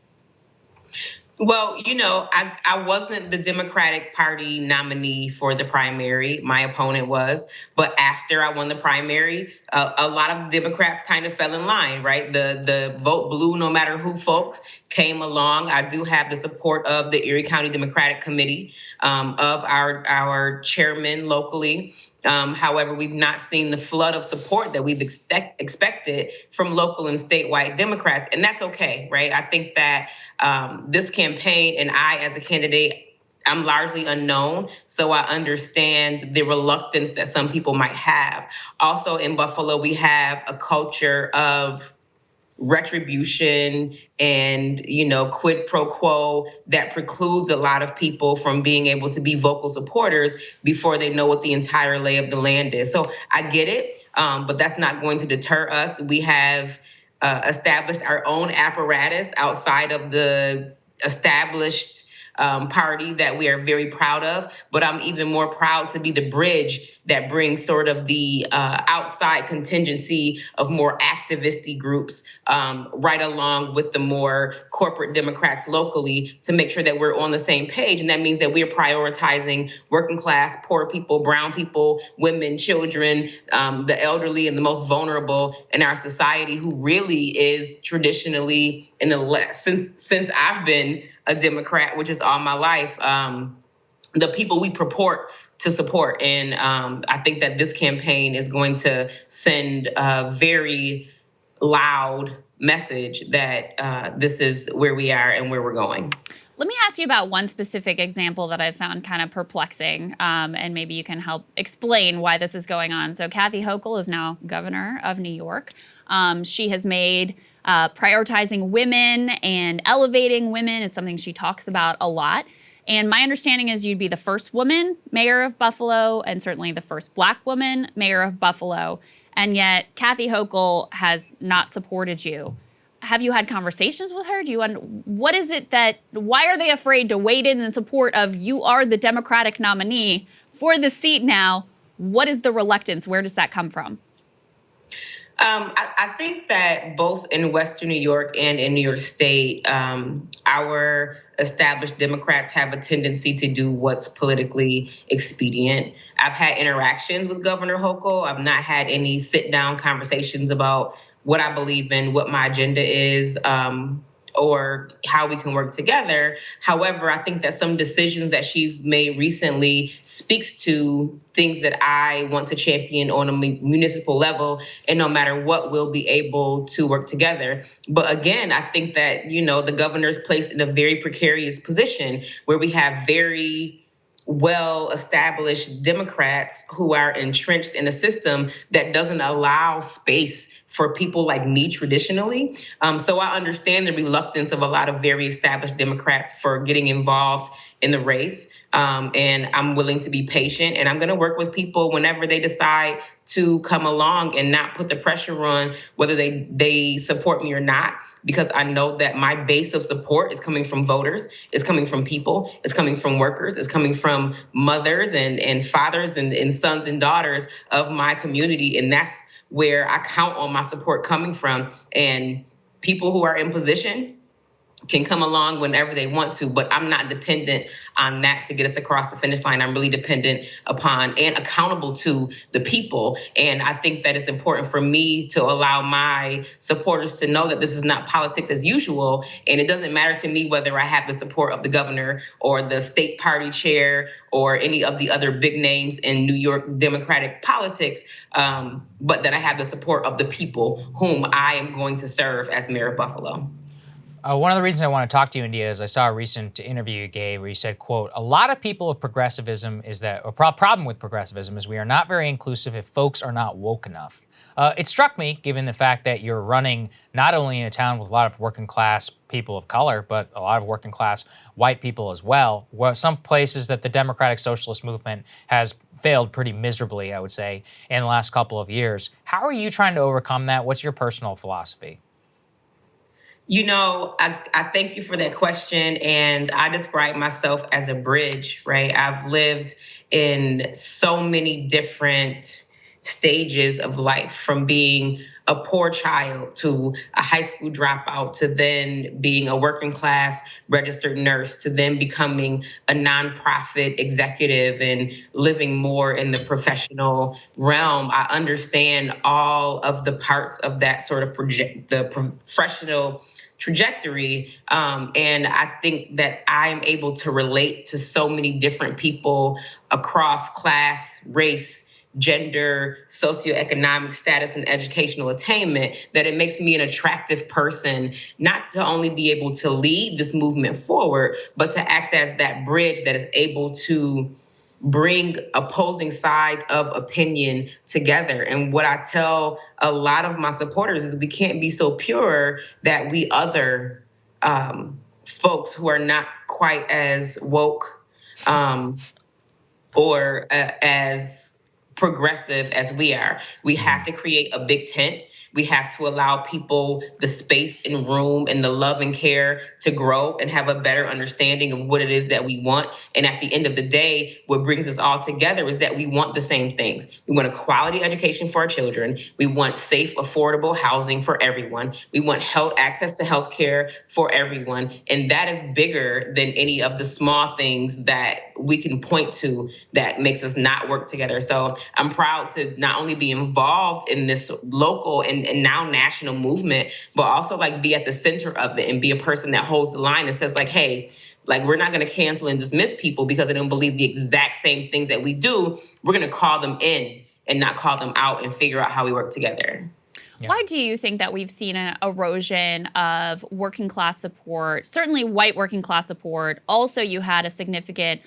Well, I wasn't the Democratic Party nominee for the primary. My opponent was. But after I won the primary, a lot of Democrats kind of fell in line, right? The vote blue, no matter who folks came along. I do have the support of the Erie County Democratic Committee, of our chairman locally. However, we've not seen the flood of support that we've expected from local and statewide Democrats. And that's okay, right? I think that this campaign and I, as a candidate, I'm largely unknown, so I understand the reluctance that some people might have. Also in Buffalo, we have a culture of retribution and, quid pro quo that precludes a lot of people from being able to be vocal supporters before they know what the entire lay of the land is. So I get it, but that's not going to deter us. We have established our own apparatus outside of the established party that we are very proud of, but I'm even more proud to be the bridge that brings sort of the outside contingency of more activisty groups right along with the more corporate Democrats locally to make sure that we're on the same page. And that means that we're prioritizing working class, poor people, brown people, women, children, the elderly, and the most vulnerable in our society, who really is traditionally in the since I've been a Democrat, which is all my life, the people we purport to support. And I think that this campaign is going to send a very loud message that this is where we are and where we're going. Let me ask you about one specific example that I found kind of perplexing, and maybe you can help explain why this is going on. So Kathy Hochul is now governor of New York. She has made prioritizing women and elevating women. It's something she talks about a lot. And my understanding is you'd be the first woman mayor of Buffalo and certainly the first Black woman mayor of Buffalo. And yet Kathy Hochul has not supported you. Have you had conversations with her? What is it why are they afraid to wade in support of you are the Democratic nominee for the seat now? What is the reluctance? Where does that come from? I think that both in Western New York and in New York State, our established Democrats have a tendency to do what's politically expedient. I've had interactions with Governor Hochul. I've not had any sit-down conversations about what I believe in, what my agenda is, or how we can work together. However, I think that some decisions that she's made recently speaks to things that I want to champion on a municipal level, and no matter what, we'll be able to work together. But again, I think that, the governor's placed in a very precarious position where we have very well-established Democrats who are entrenched in a system that doesn't allow space for people like me traditionally. So I understand the reluctance of a lot of very established Democrats for getting involved in the race. And I'm willing to be patient, and I'm going to work with people whenever they decide to come along and not put the pressure on whether they support me or not, because I know that my base of support is coming from voters, is coming from people, is coming from workers, is coming from mothers and fathers and sons and daughters of my community. And that's where I count on my support coming from. And people who are in position can come along whenever they want to, but I'm not dependent on that to get us across the finish line. I'm really dependent upon and accountable to the people. And I think that it's important for me to allow my supporters to know that this is not politics as usual. And it doesn't matter to me whether I have the support of the governor or the state party chair or any of the other big names in New York Democratic politics, but that I have the support of the people whom I am going to serve as mayor of Buffalo. One of the reasons I want to talk to you, India, is I saw a recent interview you gave where you said, quote, a lot of people of progressivism is that a problem with progressivism is we are not very inclusive if folks are not woke enough. It struck me, given the fact that you're running not only in a town with a lot of working class people of color, but a lot of working class white people as well, where some places that the democratic socialist movement has failed pretty miserably, I would say, in the last couple of years. How are you trying to overcome that? What's your personal philosophy? I thank you for that question. And I describe myself as a bridge, right? I've lived in so many different stages of life, from being a poor child to a high school dropout, to then being a working class registered nurse, to then becoming a nonprofit executive and living more in the professional realm. I understand all of the parts of that sort of the professional trajectory. And I think that I'm able to relate to so many different people across class, race, gender, socioeconomic status, and educational attainment, that it makes me an attractive person, not to only be able to lead this movement forward, but to act as that bridge that is able to bring opposing sides of opinion together. And what I tell a lot of my supporters is we can't be so pure that we other folks who are not quite as woke or as progressive as we are. We have to create a big tent. We have to allow people the space and room and the love and care to grow and have a better understanding of what it is that we want. And at the end of the day, what brings us all together is that we want the same things. We want a quality education for our children. We want safe, affordable housing for everyone. We want access to health care for everyone. And that is bigger than any of the small things that we can point to that makes us not work together. So I'm proud to not only be involved in this local and now national movement, but also like be at the center of it and be a person that holds the line and says like, hey, like we're not going to cancel and dismiss people because they don't believe the exact same things that we do. We're going to call them in and not call them out and figure out how we work together. Yeah. Why do you think that we've seen an erosion of working class support, certainly white working class support? Also, you had a significant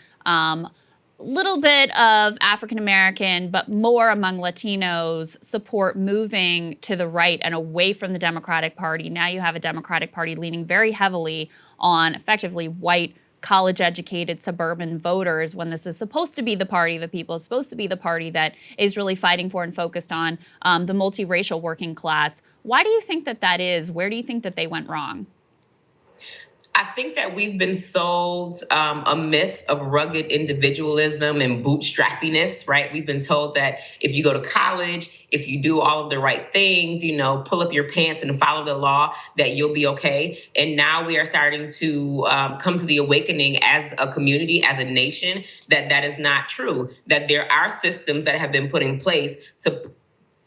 little bit of African American, but more among Latinos support moving to the right and away from the Democratic Party. Now you have a Democratic Party leaning very heavily on effectively white, college-educated suburban voters when this is supposed to be the party of the people, is supposed to be the party that is really fighting for and focused on the multiracial working class. Why do you think that that is? Where do you think that they went wrong? I think that we've been sold a myth of rugged individualism and bootstrappiness, right? We've been told that if you go to college, if you do all of the right things, you know, pull up your pants and follow the law, that you'll be okay. And now we are starting to come to the awakening as a community, as a nation, that that is not true, that there are systems that have been put in place to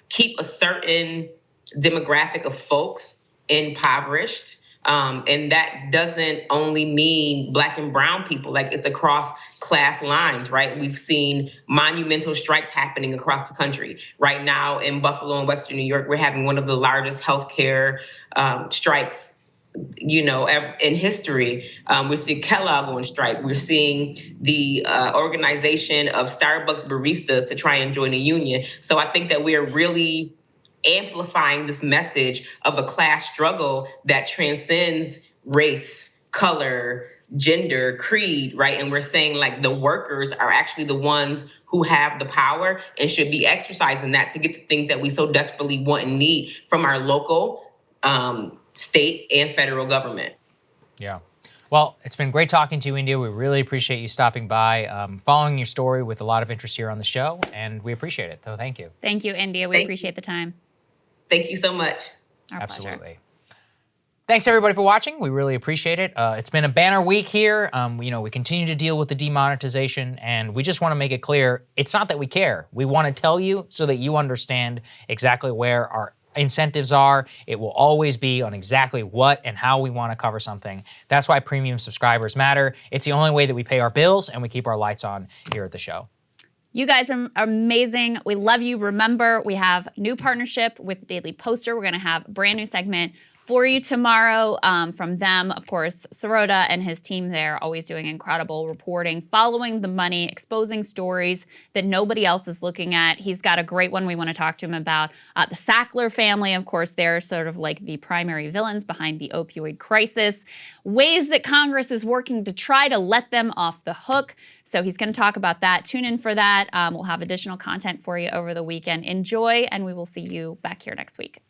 keep a certain demographic of folks impoverished. And that doesn't only mean Black and brown people, like it's across class lines, right? We've seen monumental strikes happening across the country. Right now in Buffalo and Western New York, we're having one of the largest healthcare strikes, you know, in history. We're seeing Kellogg on strike. We're seeing the organization of Starbucks baristas to try and join a union. So I think that we're really amplifying this message of a class struggle that transcends race, color, gender, creed, right? And we're saying like the workers are actually the ones who have the power and should be exercising that to get the things that we so desperately want and need from our local, state, and federal government. Yeah. Well, it's been great talking to you, India. We really appreciate you stopping by, following your story with a lot of interest here on the show, and we appreciate it. So thank you. Thank you, India. We appreciate the time. Thank you so much. Our Absolutely. pleasure. Thanks everybody for watching. We really appreciate it. It's been a banner week here. You know, we continue to deal with the demonetization, and we just want to make it clear, it's not that we care. We want to tell you so that you understand exactly where our incentives are. It will always be on exactly what and how we want to cover something. That's why premium subscribers matter. It's the only way that we pay our bills and we keep our lights on here at the show. You guys are amazing. We love you. Remember, we have new partnership with Daily Poster. We're going to have a brand new segment for you tomorrow from them. Of course, Sirota and his team there always doing incredible reporting, following the money, exposing stories that nobody else is looking at. He's got a great one we want to talk to him about. The Sackler family, of course, they're sort of like the primary villains behind the opioid crisis. Ways that Congress is working to try to let them off the hook. So he's going to talk about that. Tune in for that. We'll have additional content for you over the weekend. Enjoy, and we will see you back here next week.